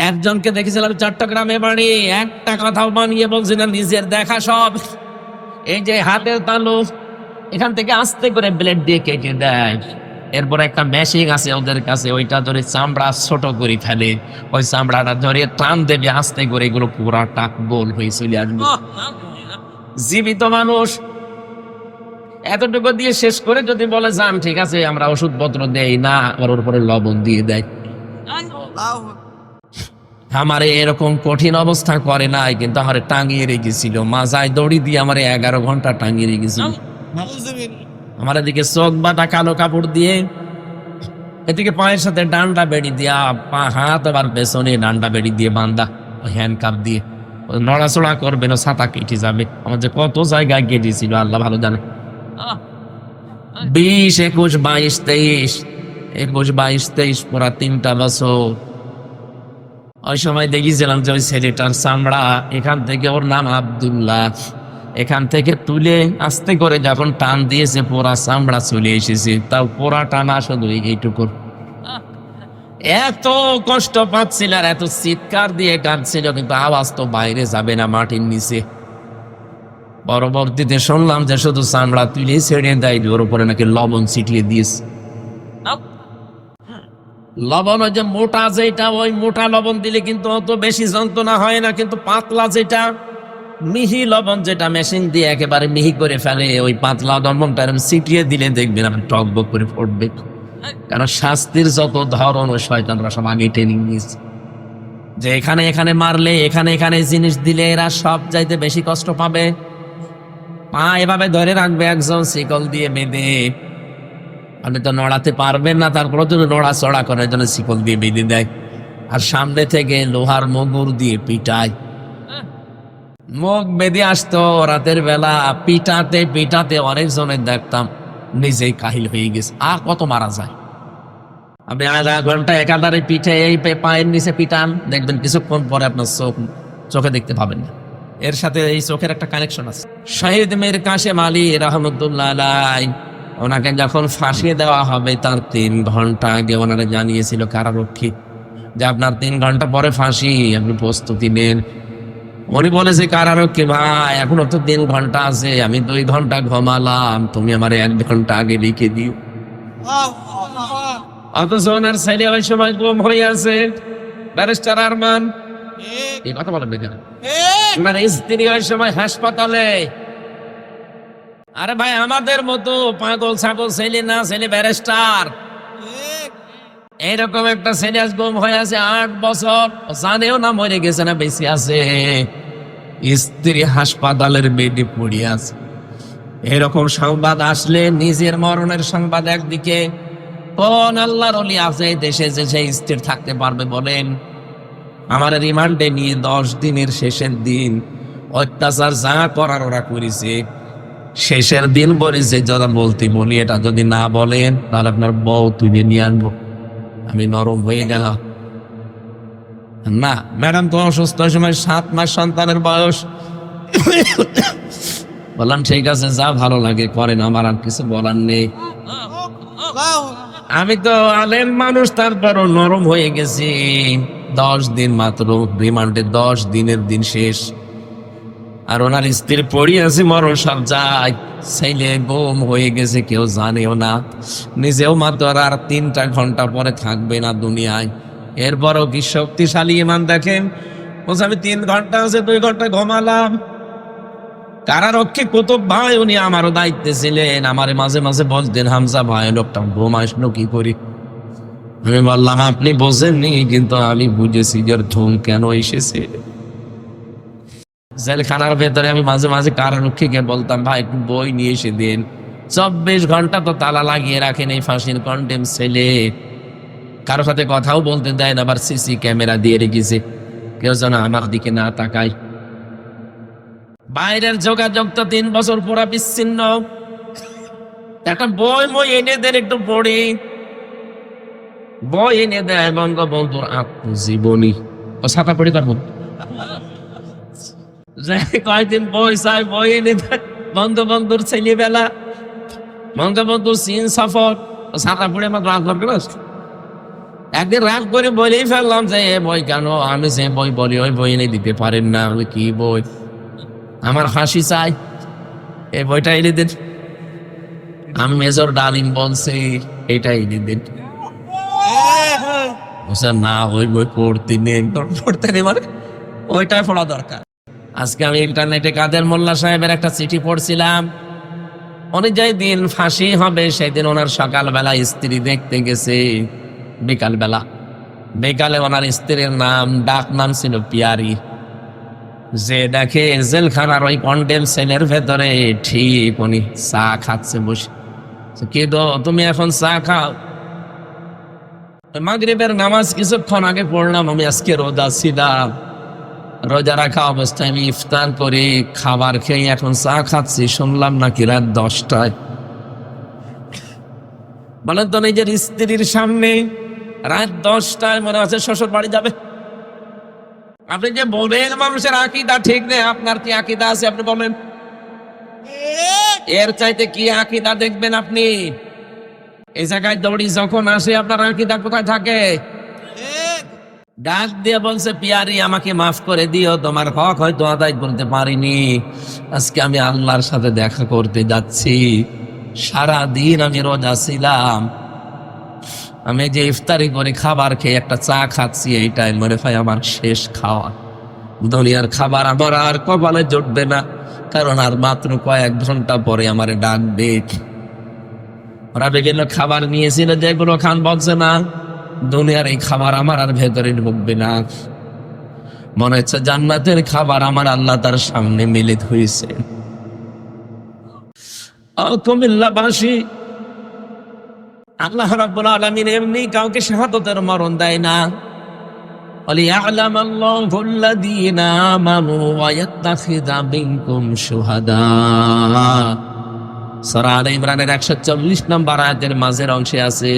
একজনকে দেখেছিলাম চট্টগ্রামে বাড়ি, একটা কথাও বানিয়ে বলছি না, নিজের দেখা সব। এই যে হাতের তালু, এখান থেকে আস্তে করে ব্লেড দিয়ে কেটে দেয়। এরপর একটা মেশিন আছে ওদের কাছে, ওইটা ধরে চামড়া ছোট করে ফেলে, ওই চামড়াটা ধরে টান দেবে আস্তে করে, এগুলো পুরাটা গোল হয়ে চলে আসবে। জীবিত মানুষ এতটুকু দিয়ে শেষ করে যদি বলে যান ঠিক আছে আমরা ওষুধপত্র দেই না, ওর উপরে লবণ দিয়ে দেয়। আমারে এরকম কঠিন অবস্থা করে নাই, কিন্তু আমারে টাঙিয়ে রেখেছিল, মাজায় দড়ি দিয়ে আমারে 11 ঘন্টা টাঙিয়ে রেখেছিল। আমার এদিকে চোখ বাঁধা কালো কাপড় দিয়ে, এদিকে পায়ের সাথে ডান্ডা বেড়ি দিয়া, পা হাত আবার পেছনে ডান্ডা বেড়ি দিয়ে বান্ধা, হ্যান্ড কাপ দিয়ে। নড়াচড়া করবে না, ছাতা কেটে যাবে। আমার যে কত জায়গায় কেটেছিল আল্লাহ ভালো জানে। 20, 21, 22, 23, 21, 22, 23 পুরা 3টা বছর। ওই সময় দেখেছিলাম যে ওই ছেলেটার চামড়া এখান থেকে, ওর নাম আব্দুল্লাহ, এখান থেকে তুলে আস্তে করে যখন টান দিয়েছে পোড়া চামড়া চলে এসেছে, তাও পোড়া টানা শুধু এইটুকুর। এত কষ্ট পাচ্ছিল আর এত চিৎকার দিয়ে কাঁদছিল, কিন্তু আওয়াজ তো বাইরে যাবে না মাটির নিচে। পরবর্তীতে শুনলাম যে শুধু চামড়া তুলে ছেড়ে দেয়, ওর উপরে নাকি লবণ ছিটিয়ে দিয়েছে। লবণ ওই যে মোটা যেটা, ওই মোটা লবণ দিলে কিন্তু অত বেশি যন্ত্রণা হয় না, কিন্তু পাতলা যেটা মিহি লবণ, যেটা মেশিন দিয়ে একেবারে মিহি করে ফেলে, ওই পাতলা লবণটা ছিটিয়ে দিলে দেখবেন আপনি টকবক করে পড়বে। কারণ শাস্তির যত ধরন ওই শয়তানরা সব আগে ট্রেনিং নিয়েছে, যে এখানে এখানে মারলে, এখানে এখানে জিনিস দিলে এরা সব চাইতে বেশি কষ্ট পাবে। পা এভাবে ধরে রাখবে একজন শিকল দিয়ে বেঁধে, আপনি তো নড়াতে পারবেন না, তারপরে তো নড়াচড়া করার জন্য শিকল দিয়ে বেঁধে দেয়। আর সামনে থেকে লোহার মগুর দিয়ে পিটায়, মুখ বেঁধে আসতো রাতের বেলা, পিটাতে পিটাতে অনেকজনের দেখতাম নিজেই কাহিল হয়ে গেছে। আর কত মারা যায়? আপনি আধা ঘন্টা একাধারে পিঠে এই পায়ের নিচে পিটান, দেখবেন কিছুক্ষণ পরে আপনার চোখে দেখতে পাবেন না। এর সাথে এই চোখের একটা কানেকশন আছে। শহীদ মীর কাসেম আলী রহমতুল্লাহ আলাইহি, ওনাকে যখন ফাঁসিয়ে দেওয়া হবে তার 3 ঘন্টা আগে ওনারা জানিয়েছিল কারারক্ষী যে আপনার 3 ঘন্টা পরে ফাঁসি, আপনি প্রস্তুতি নেন। উনি বলেছে কারারক্ষী ভাই এখনো তো 3 ঘন্টা আছে, আমি 2 ঘন্টা ঘুমালাম, তুমি আমার 1 ঘন্টা আগে লিখে দিও। অথচ ওনার ছেলে ওই সময় গুম হয়ে আছে, ব্যারিস্টার আরমান। এই কথা বলেন না কেন? মানে স্ত্রী ওই সময় হাসপাতালে। আরে ভাই আমাদের মতো পাগল ছাগল ছেলে না, ছেলে ব্যারিস্টার। এইরকম একটা ছেলে আজ গুম হয়ে আছে 8 বছর, জানেও না মরে গেছে না বেঁচে আছে, স্ত্রী হাসপাতালের বেডে পড়ে আছে। এরকম সংবাদ আসলে নিজের মরণের সংবাদ একদিকে, কোন আল্লাহর ওলি আছে দেশে যে সেই স্থির থাকতে পারবে বলেন? আমার রিমান্ডে নিয়ে 10 দিনের শেষের দিন অত্যাচার যা করার ওরা করেছে, শেষের দিন বলেছে যারা বলতে বলি এটা যদি না বলেন তাহলে আপনার বউ তুলে নিয়ে আনবো। আমি নরম হয়ে গেলাম। না ম্যাডাম তো অসুস্থ, সময় 7 মাস সন্তানের বয়স। বললাম ঠিক আছে যা ভালো লাগে করেন, আমার আর কিছু বলার নেই। আমি তো আলেম মানুষ, তারপরও নরম হয়ে গেছি। 10 দিন মাত্র রিমান্ডে, 10 দিনের দিন শেষ। আর ওনার স্ত্রী পড়ি আছে মরণ সব যায়, ছেলে গুম হয়ে গেছে, কেউ জানেও না, নিজেও মাত্র আর 3টা ঘন্টা পরে থাকবে না দুনিয়ায়। এরপরও কি শক্তিশালী ইমান দেখেন, বলছে আমি 3 ঘন্টা আছে 2 ঘন্টা ঘুমালাম। কারারক্ষী কুতুব ভাই উনি আমারও দায়িত্বে ছিলেন, আমারে মাঝে মাঝে বলতেন হামজা ভাই লোকটা ঘুম আসলো কি করি। আমি বললাম আপনি বোঝেননি, কিন্তু আমি বুঝেছি যে ঘুম কেন এসেছে। জেলখানার ভেতরে আমি মাঝে মাঝে কারারক্ষীকে বলতাম ভাই একটু বই নিয়ে এসে দিন, 24 ঘন্টা তো তালা লাগিয়ে রাখেন এই ফাঁসির কন্ডেম ছেলে, কারো সাথে কথাও বলতে দেয় না, আবার সিসি ক্যামেরা দিয়ে রেখেছে, কেউ যেন আমার দিকে না তাকায়। বাইরের যোগাযোগ তো 3 বছর পুরা বিচ্ছিন্ন। একটা বই এনে দেন একটু পড়ি, বই এনে দেয় বঙ্গবন্ধুর আত্মজীবনী, ও ছাপা পড়ি পারবো কয়েকদিন বই চাই, বই এনে দেয় বঙ্গবন্ধুর ছেলেবেলা, বঙ্গবন্ধুর চীন সফর, ছাতা পড়ে আমার রাত করবে। একদিন রাগ করে বলেই ফেললাম যে এ বই কেন, আমি যে বই বলি ওই বই এনে দিতে পারেন না। আমি কি বই, আমার ফাঁসি চাই, এই বইটা এনে দিন। আমি মেজর ডালিম বলছি এটা এনে দিন। না ওই বই পড়তে নেই, পড়তে নেই মানে ওইটাই পড়া দরকার। আজকে আমি ইন্টারনেটে কাদের মোল্লা সাহেবের একটা চিঠি পড়ছিলাম। উনি যেই দিন ফাঁসি হবে সেদিন ওনার সকালবেলা স্ত্রী দেখতে গেছে, বিকালে ওনার স্ত্রীর নাম, ডাক নাম ছিল পিয়ারি। যে দেখে জেলখানার ওই কন্ডেম সেলের ভেতরে ঠিক উনি চা খাচ্ছে বসে। কে দো তুমি এখন চা খাও? মাগরিবের নামাজ কিছুক্ষণ আগে পড়লাম, আমি আজকে রোজা ছিলাম, রোজা রাখা অবস্থায় আমি ইফতার করে খাবার খেয়ে এখন চা খাচ্ছি, শুনলাম নাকি রাত 10টায়। বলেন তো নিজের স্ত্রীর সামনে রাত 10টায় মনে আছে শ্বশুর বাড়ি যাবে? আপনি যে বলেন মানুষের আকীদা ঠিক নেই, আপনার কি আকীদা আছে আপনি বলেন? এর চাইতে কি আকীদা দেখবেন আপনি? এই জায়গায় দৌড়ি যখন আসে আপনার আকীদা কোথায় থাকে? ডাক দিয়ে বলছে পিয়ারি আমাকে মাফ করে দিও, তোমার হক হয়তো আদায় করতে পারিনি, আজকে আমি আল্লাহর সাথে দেখা করতে যাচ্ছি, সারা দিন আমি রোজা ছিলাম, আমি যে ইফতারি করে খাবার খেয়ে একটা চা খাচ্ছি, এইটাই মনে হয় আমার শেষ খাওয়া। দুনিয়ার খাবার আমার আর কপালে জুটবে না, কারণ আর মাত্র কয়েক ঘন্টা পরে আমার ডাকবে। ওরা বিভিন্ন খাবার নিয়েছিল, যেগুলো খান বলছে না দুনিয়ার এই খাবার আমার আর ভেতরে ঢুকবে না। মনে হচ্ছে জান্নাতের খাবার আমার আল্লাহ তার সামনে মিলিত হয়েছে। কুমিল্লাবাসী, আল্লাহ রাব্বুল আলামিন এমনি কাউকে শাহাদাতের মরণ দেয় না। ওয়ালিয়া'লামাল্লাহু আল্লাযীনা আমানু ওয়া ইয়াত্তাখিযা মিনকুম শুহাদা। সূরা আলে ইমরানের 140 নম্বর আয়াতের মাঝের অংশে আছে,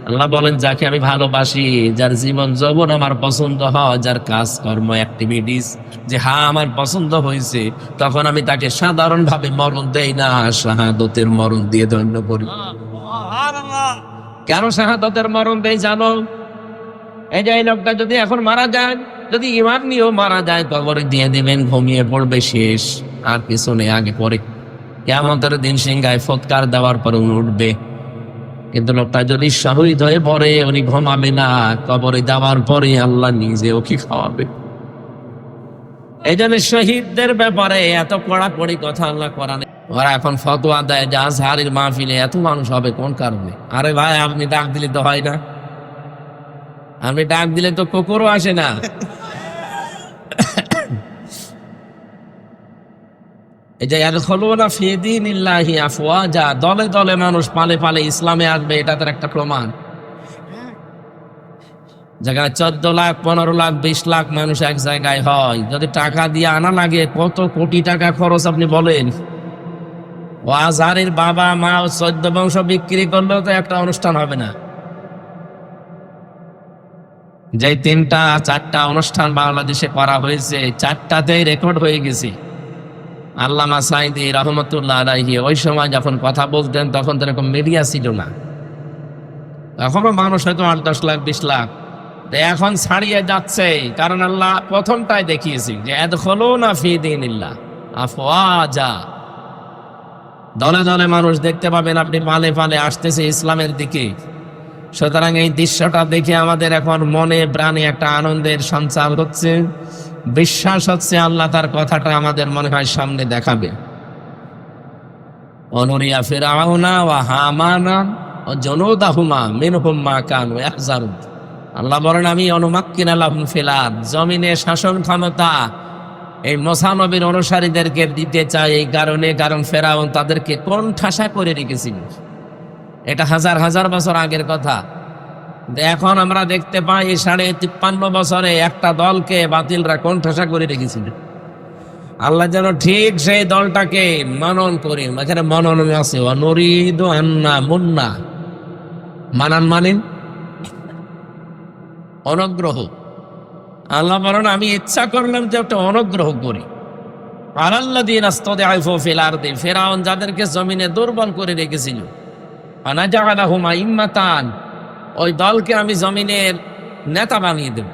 আল্লাহ বলেন যাকে আমি ভালোবাসি, যার জীবন যৌবন আমার পছন্দ হয়, যার কাজকর্ম অ্যাক্টিভিটিস যে আমার পছন্দ হয়েছে, তখন আমি তাকে সাধারণভাবে মরণ দেই না, শাহাদাতের মরণ দিয়ে ধন্য করি। কেন শাহাদাতের মরণ দেই জানো? এই যে এই লোকটা যদি এখন মারা যায়, যদি ঈমান নিয়েও মারা যায়, কবরে দিয়ে দিবেন, ঘুমিয়ে পড়বে, শেষ, আর কিছু নেই আগে পরে। কিয়ামতের দিন সিংহায় ফৎকার দেওয়ার পর উঠবে। কিন্তু লোকটা যদি শহীদ হয়ে পড়ে, উনি ঘুমাবে না, কবরে যাওয়ার পরে আল্লাহ নিজে ওকে খাওয়াবে। এই জন্য শহীদদের ব্যাপারে এত কড়াকড়ি কথা আল্লাহ কোরআনে। ওরা এখন ফতোয়া দেয় যে আজহারের মাহফিলে এত মানুষ হবে কোন কারণে? আরে ভাই, আপনি ডাক দিলে তো হয় না, আপনি ডাক দিলে তো কুকুরও আসে না। এই যে ইয়াদখুলুনা ফি দীনিল্লাহি আফওয়াজা, দলে দলে মানুষ পালে পালে ইসলামে আসবে, এটা তার একটা প্রমাণ। জায়গায় 14 লাখ 15 লাখ 20 লাখ মানুষ এক জায়গায় হয়, যদি টাকা দিয়ে আনা লাগে কত কোটি টাকা খরচ আপনি বলেন। ও আজহারের বাবা মা 14 বংশ বিক্রি করলেও তো একটা অনুষ্ঠান হবে না। যে 3টা 4টা অনুষ্ঠান বাংলাদেশে করা হয়েছে, 4টাতেই রেকর্ড হয়ে গেছে। আল্লামা সাঈদী রহমতুল্লাহ আলাইহি ওই সময় যখন কথা বলতেন তখন তো এরকম মিডিয়া ছিল না, এখনো মানুষ হয়তো 8-10 লাখ 20 লাখ, এখন ছাড়িয়ে যাচ্ছে। কারণ আল্লাহ প্রথমটাই দেখিয়েছি যে ইয়াদখুলুনা ফি দীনিল্লাহ আফওয়াজা, দলে দলে মানুষ দেখতে পাবেন আপনি, পালে পালে আসতেছে ইসলামের দিকে। সুতরাং এই দৃশ্যটা দেখে আমাদের এখন মনে প্রাণে একটা আনন্দের সঞ্চার হচ্ছে, বিশ্বাস হচ্ছে আল্লাহ তার কথাটা আমাদের মনে হয় সামনে দেখাবে। অনুরিয়া ফিরআউনা ওয়া হামানা ওয়া জুনুদাহুমা মিনহুম মা কানু ইয়াহজারুন। আল্লাহ বলেন আমি অনুমাক্কিনা লাহুম ফিল আরদ, জমিনে শাসন ক্ষমতা এই মুসা নবীর অনুসারীদেরকে দিতে চাই, এই কারণে, কারণ ফেরাউন তাদেরকে কোণঠাসা করে রেখেছিল। এটা হাজার হাজার বছর আগের কথা। এখন আমরা দেখতে পাই 53 বছরে একটা দলকে বাতিলরা কোণঠাসা করে রেখেছিল। আল্লাহ যেন ঠিক সেই দলটাকে মনন করি, এখানে মনন আছে, অনুরিদু আন্না মুন্না, মানান মানেন অনুগ্রহ। আল্লাহ বলেন আমি ইচ্ছা করলাম যে একটা অনুগ্রহ করি। আলাল্লাযীনা ইসতাদআফু ফিল আরদি, ফিরআউন যাদেরকে জমিনে দুর্বল করে রেখেছিল, আনাজআলাহুম আইম্মাতান, ওই দলকে আমি জমিনের নেতা বানিয়ে দেব।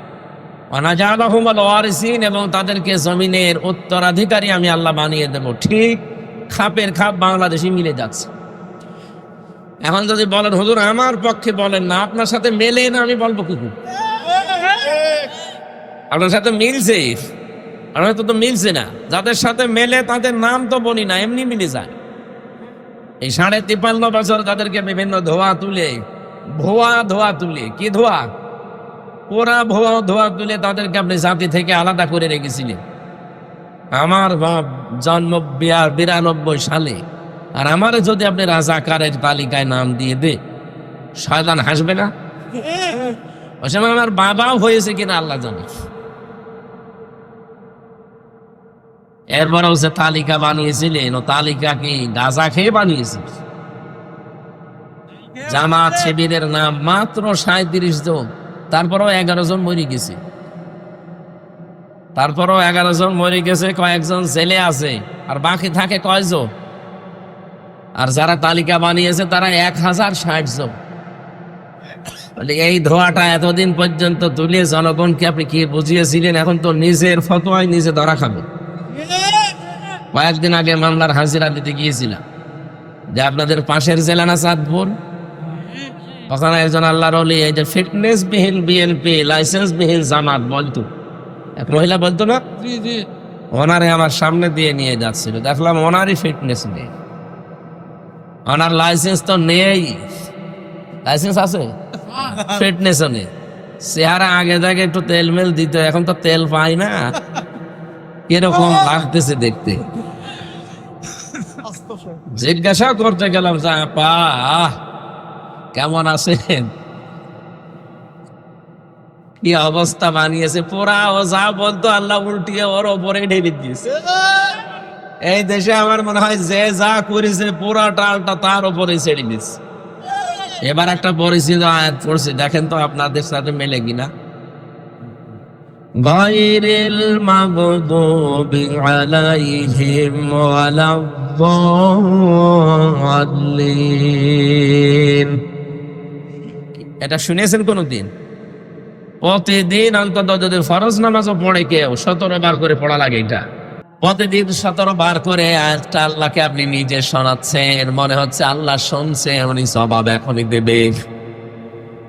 ওয়ানাজআলহুমুল ওয়ারিসিন, এবং তাদেরকে জমিনের উত্তরাধিকারী আমি আল্লাহ বানিয়ে দেব। ঠিক খাপের খাপ বাংলাদেশে মিলে যাচ্ছে। এখন যদি বলেন হুজুর আমার পক্ষে বলেন না, আপনার সাথে মেলে না, আমি বলবো কি? আপনার সাথে মিলছে, আপনার তো মিলছে না। যাদের সাথে মেলে তাদের নাম তো বলি না, এমনি মিলে যায়। এই 53.5 বছর তাদেরকে বিভিন্ন ধোয়া তুলে, ধোয়া তুলে, কি ধোয়া, পোড়া ধোয়া তুলে তাদেরকে আপনি জাতি থেকে আলাদা করে রেখেছিলেন। আমার বাপ জন্ম 92 সালে, আর আমারে যদি আপনি রাজাকারের তালিকায় নাম দিয়ে দে, শয়তান হাসবে না? ওই সময় আমার বাবাও হয়েছে কিনা আল্লাহ জানে। এরপরেও যে তালিকা বানিয়েছিলেন, ও তালিকা কি গাঁজা খেয়ে বানিয়েছিল? জামাত শিবিরের নাম মাত্র 37 জন, তারপরেও 11 জন মরে গেছে। কয়েকজন জেলে আছে, আর বাকি থাকে কয়জন? আর যারা তালিকা বানিয়েছে তারা 1060 জন। এই ধোয়াটা এতদিন পর্যন্ত তুলে জনগণকে আপনি কি বুঝিয়েছিলেন? এখন তো নিজের ফতোয়ায় নিজে ধরা খাবে। কয়েকদিন আগে মামলার হাজিরা দিতে গিয়েছিলাম, যে আপনাদের পাশের জেলা না চাঁদপুর, ওখানে একজন আল্লাহর ওলি, এই যে ফিটনেস বিহীন বিএনপি, লাইসেন্স বিহীন জামাত বলতো, এক মহিলা বলতো না, ওনারে আমার সামনে দিয়ে নিয়ে যাচ্ছিল, দেখলাম ওনারই ফিটনেস নেই, ওনার লাইসেন্স তো নেই। লাইসেন্স আছে, ফিটনেসও নেই। চেহারা আগে থেকে একটু তেল মেল দিত, এখন তো তেল পাই না, কিরকম লাগতেছে দেখতে। জিজ্ঞাসা করতে গেলাম, আপা কেমন আছেন, কি অবস্থা বানিয়েছে পোড়া। ও যা বলতো আল্লাহ উল্টিয়ে ওর ওপরে ঢেলে দিয়েছে। এই দেশে আমার মনে হয় যে যা করেছে পোড়া টালটা তার ওপরে ছেড়ে দিচ্ছে। এবার একটা পরিচিত আয়াত পড়ছে, দেখেন তো আপনাদের সাথে মেলে কিনা। গায়রিল মাগদুবি আলাইহিম ওয়ালাদ-দাল্লিন। এটা শুনেছেন কোনদিন? প্রতিদিন অন্তত যদি ফরজ নামাজও পড়ে কেউ 17 বার করে পড়া লাগে। এটা প্রতিদিন 17 বার করে আয়াতটা আল্লাহকে আপনি নিজে শোনাচ্ছেন, মনে হচ্ছে আল্লাহ শুনছে, উনি জবাব এখনই দেবে।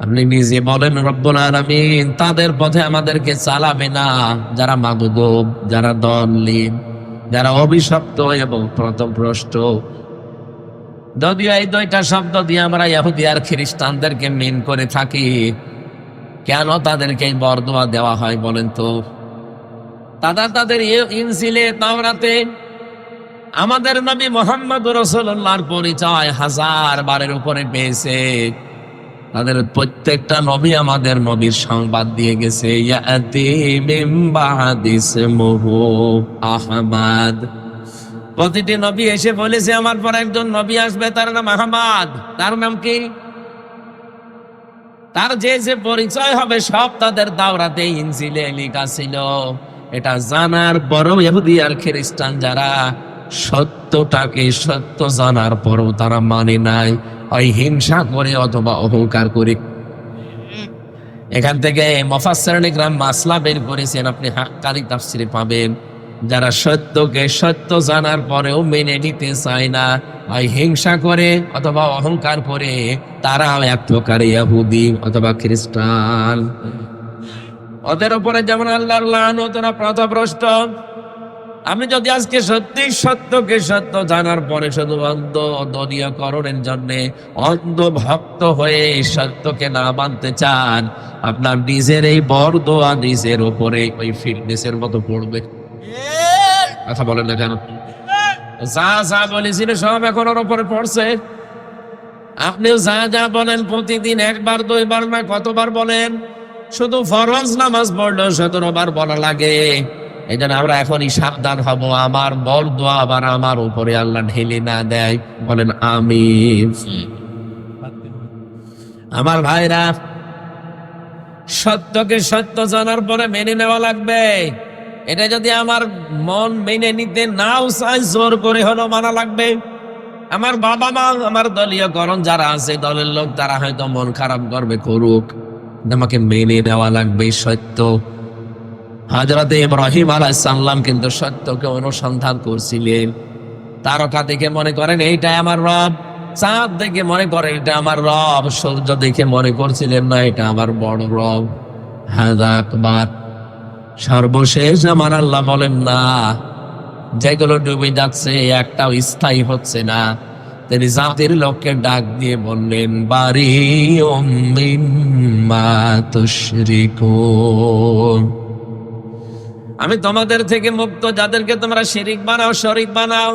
আপনি নিজে বলেন রব্বুল আলামিন তাদের পথে আমাদেরকে চালাবে না যারা মাগদুব, যারা দল্লিন, যারা অভিশপ্ত এবং পথভ্রষ্ট। যদিও এই দুইটা শব্দ দিয়ে আমরা ইহুদি আর খ্রিস্টানদেরকে মিন করে থাকি, কেন তাদেরকে এই বরদোয়া দেওয়া হয় বলেন তো? তাদের ইনজিলে, তাওরাতে আমাদের নবী মুহাম্মদ রাসূলুল্লাহর পরিচয় 1000 বারের উপরে পেয়েছে। তাদের প্রত্যেকটা নবী আমাদের নবীর সংবাদ দিয়ে গেছে, ইয়াতি মিন বাদি ইসমুহু আহমদ। প্রতিটি নবী এসে বলেছে আমার পর একজন নবী আসবে, তার নাম আহমদ। তার নাম কি? তার যে পরিচয় হবে সব তাদের তাওরাতে, ইনজিলে লেখা ছিল। এটা জানার পরও ইহুদি আর খ্রিস্টান যারা সত্যটাকে সত্য জানার পরও তারা মানে নাই, ওই হিংসা করে অথবা অহংকার করে। এখান থেকে মুফাসসিরিন ইকরাম মাসলা বের করেছেন, আপনি হাক্কানি তাফসিরে পাবেন। যারা সত্যকে সত্য জানার পরেও মেনে নিতে চায় না, ওই হিংসা করে অথবা অহংকার করে, তারা এক প্রকার ইহুদি অথবা খ্রিস্টান। ওদের উপরে যেমন আল্লাহর লানত, ওরা পথভ্রষ্ট। আমি যদি আজকে সত্যি সত্যকে সত্য জানার পরে শুধু অন্ধ দলীয়করণের জন্য অন্ধ ভক্ত হয়ে সত্যকে না মানতে চান, আপনার নিজের এই বরদোয়া নিজের উপরে ওই ফিটনেসের মতো পড়বে। কথা বলেন না কেন? যা বলেছিল সব এখন ওর উপরে পড়ছে। আপনিও যা বলেন প্রতিদিন 1 বার 2 বার না কতবার বলেন, শুধু ফরজ নামাজ পড়লেও 17 বার বলা লাগে। এই জন্য আমরা এখনই সাবধান হব, আমার বরদোয়া আবার আমার উপরে আল্লাহ ঢেলে না দেয়। বলেন আমিন। আমার ভাইরা, সত্যকে সত্য জানার পরে মেনে নেওয়া লাগবে। এটা যদি আমার মন মেনে নিতে নাও চায়, জোর করে হলো মানা লাগবে। আমার বাবা মা, আমার দলীয় করণ যারা আছে, দলের লোক, তারা হয়তো মন খারাপ করবে, করুক, আমাকে মেনে নেওয়া লাগবে সত্য। হযরত ইব্রাহিম আলাইহিস সালাম কিন্তু সত্যকে অনুসন্ধান করছিলেন। তারকা দেখে মনে করেন এইটাই আমার রব, চাঁদ দেখে মনে করেন এটা আমার রব, সূর্য দেখে মনে করছিলেন না এটা আমার বড় রব। হাযা আকবার। সর্বশেষ আমার আল্লাহ বলেন না, যেগুলো ডুবে যাচ্ছে একটাও স্থায়ী হচ্ছে না। তিনি জাতির লোককে ডাক দিয়ে বললেন, বারিউম মিম্মা তুশরিকুন, আমি তোমাদের থেকে মুক্ত, যাদেরকে তোমরা শিরিক বানাও, শরীক বানাও।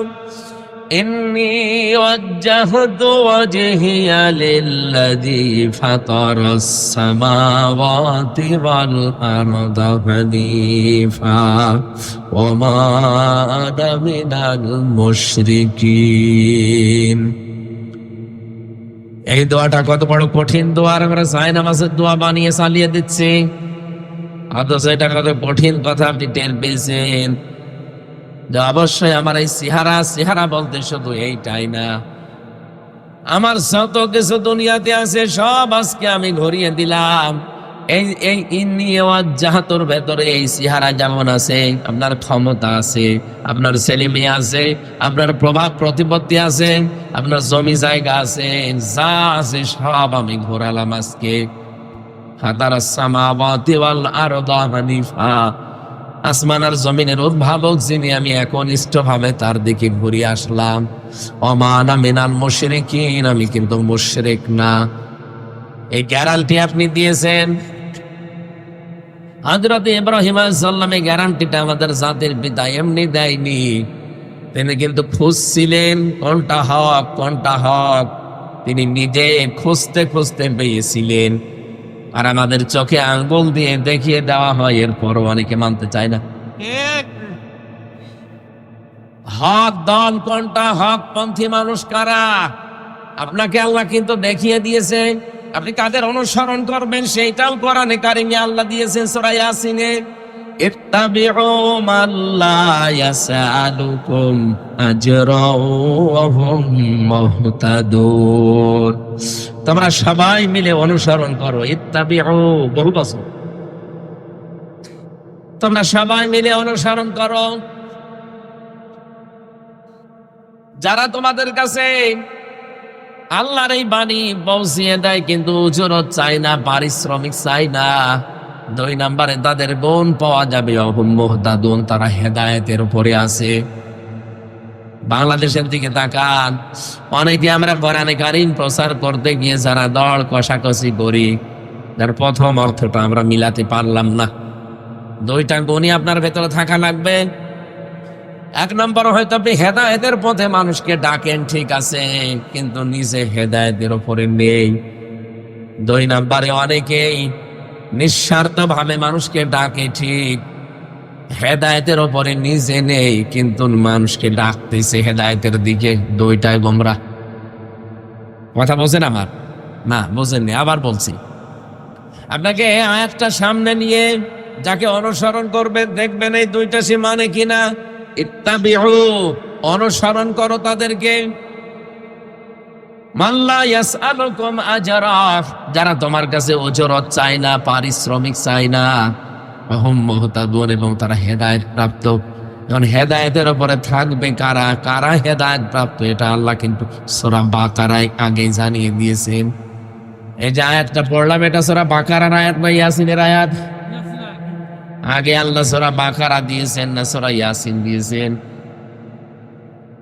ইন্নী ওয়াজ্জাহতু ওয়াজহিয়া লিল্লাযী ফাতারাস সামাওয়াতি ওয়াল আরদা হানিফা ওয়া মা আনা মিনাল মুশরিকিন। এই দোয়াটা কত বড় কঠিন দোয়া, আর আমরা সাই নামাজের দোয়া বানিয়ে চালিয়ে দিচ্ছি, অথচ এটা কত কঠিন কথা আপনি টের পেয়েছেন। যে অবশ্যই আমার এই চেহারা বলতে শুধু এইটাই না, আমার যত কিছু দুনিয়াতে আছে সব আজকে আমি ঘুরিয়ে দিলাম। এই ইন্নী ওয়াজ্জাহতুর ভেতরে এই চেহারা যেমন আছে, আপনার ক্ষমতা আছে, আপনার ছেলে মেয়ে আছে, আপনার প্রভাব প্রতিপত্তি আছে, আপনার জমি জায়গা আছে, যা আছে সব আমি ঘোরালাম আজকে। ফাতারাস সামাওয়াতি ওয়াল আরদা হানিফা, আসমান আর জমিনের উদ্ভাবক যিনি, আমি একনিষ্ঠভাবে তার দিকে ঘুরে আসলাম। ওয়া মা আনা মিনাল মুশরিকিন, আমি কিন্তু মুশরিক না। এই গ্যারান্টি আপনি দিয়েছেন। হযরত ইব্রাহিম আলাইহিস সালাম এই গ্যারান্টিটা আমাদের জাতির পিতা এমনি দেয়নি, তিনি কিন্তু খুঁজছিলেন কোনটা হক কোনটা হক, তিনি নিজে খুঁজতে খুঁজতে পেয়েছিলেন। আর আমাদের চোখে আঙ্গুল দিয়ে দেখিয়ে দেওয়া হয়, এরপরও অনেকে মানতে চায় না। হক দল কোনটা, হক পন্থী মানুষ কারা, আপনাকে আল্লাহ কিন্তু দেখিয়ে দিয়েছে। আপনি কাদের অনুসরণ করবেন সেইটাও কোরআনে কারিমে আল্লাহ দিয়েছেন সূরা ইয়াসিনে, ইত্তাবিউ মাল্লা ইয়াসআলুকুম আজরা ওয়া হুম মুহতাদুন, তোমরা সবাই মিলে অনুসরণ করো। ইত্তাবিউ বহু বছর, তোমরা সবাই মিলে অনুসরণ করো। যারা তোমাদের কাছে আল্লাহর এই বাণী পৌঁছিয়ে দেয় কিন্তু উজরত চায় না, পারিশ্রমিক চায় না, 2 নম্বরে তাদের গুণ পাওয়া যাবে অহুম মুহতাদুন, তারা হেদায়েতের উপরে আছে। বাংলাদেশের দিকে তাকান, অনেকে আমরা কোরআনে কারীম প্রচার করতে গিয়ে যারা দল কষাকষি করি, যার প্রথম অর্থটা আমরা মিলাতে পারলাম না। 2টা গুণই আপনার ভেতরে থাকা লাগবে। 1 নম্বর, হয়তো আপনি হেদায়েতের পথে মানুষকে ডাকেন, ঠিক আছে, কিন্তু নিজে হেদায়েতের উপরে নেই। 2 নম্বরে, অনেকেই নিঃস্বার্থ ভাবে মানুষকে ডাকে ঠিক, হেদায়েতের উপরে নিজে নেই, কিন্তু মানুষকে ডাকতেছে হেদায়েতের দিকে। 2টাই গোমরাহ। কথা বোঝেন আমার? না বোঝেননি, আবার বলছি। আপনাকে আয়াতটা সামনে নিয়ে যাকে অনুসরণ করবেন দেখবেন এই 2টা সে মানে কিনা। ইত্তাবিউ, অনুসরণ করো তাদেরকে। মাল্লা ইয়াসআলুকুম আজরা, যারা তোমার কাছে উজরত চায় না, পারিশ্রমিক চায় না। হুম মুহতাদুন, এবং তারা হেদায়েত প্রাপ্ত। এখন হেদায়েতের উপরে থাকবে কারা, কারা হেদায়েত প্রাপ্ত, এটা আল্লাহ কিন্তু সূরা বাকারায় আগে জানিয়ে দিয়েছেন। এই যে আয়াতটা পড়লাম, এটা সূরা বাকারার আয়াত না ইয়াসিনের আয়াত? আগে আল্লাহ সূরা বাকারা দিয়েছেন না সূরা ইয়াসিন দিয়েছেন?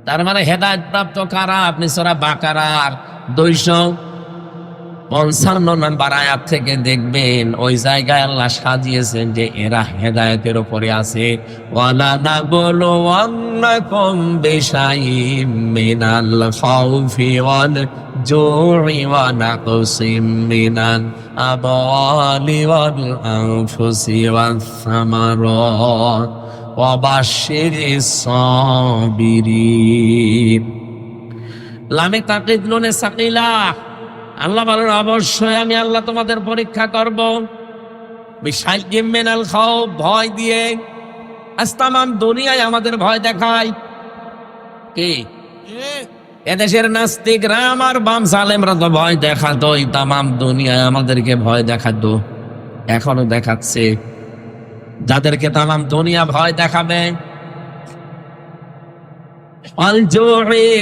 তার মানে হেদায়েত প্রাপ্ত কারা, আপনি সূরা বাকারার 255 নম্বর আয়াত থেকে দেখবেন, ওই জায়গায় আল্লাহ সাজিয়েছেন যে এরা হেদায়েতের উপরে আছে। ওয়ালা নাবলুওয়ান্নাকুম বিশাইইম মিনাল খাউফি ওয়াল জুই ওয়া নাকসিম মিনাল আমওয়ালি ওয়াল আনফুসি ওয়াস সামারাত ওয়া বাশশিরিস সাবিরিন। লামে তাকিদ নুনে সাকিলা, আল্লাহ বলেন অবশ্যই আমি আল্লাহ তোমাদের পরীক্ষা করব। বিশাইয়্যিম মিনাল খাউফ, ভয় দিয়ে। আজ তামাম দুনিয়ায় আমাদের ভয় দেখায় কি? এদেশের নাস্তিকরা আমার বাম সালেমরা তো ভয় দেখাতো, এই তামাম দুনিয়ায় আমাদেরকে ভয় দেখাতো, এখনো দেখাচ্ছে। যাদেরকে তামাম দুনিয়া ভয় দেখাবে,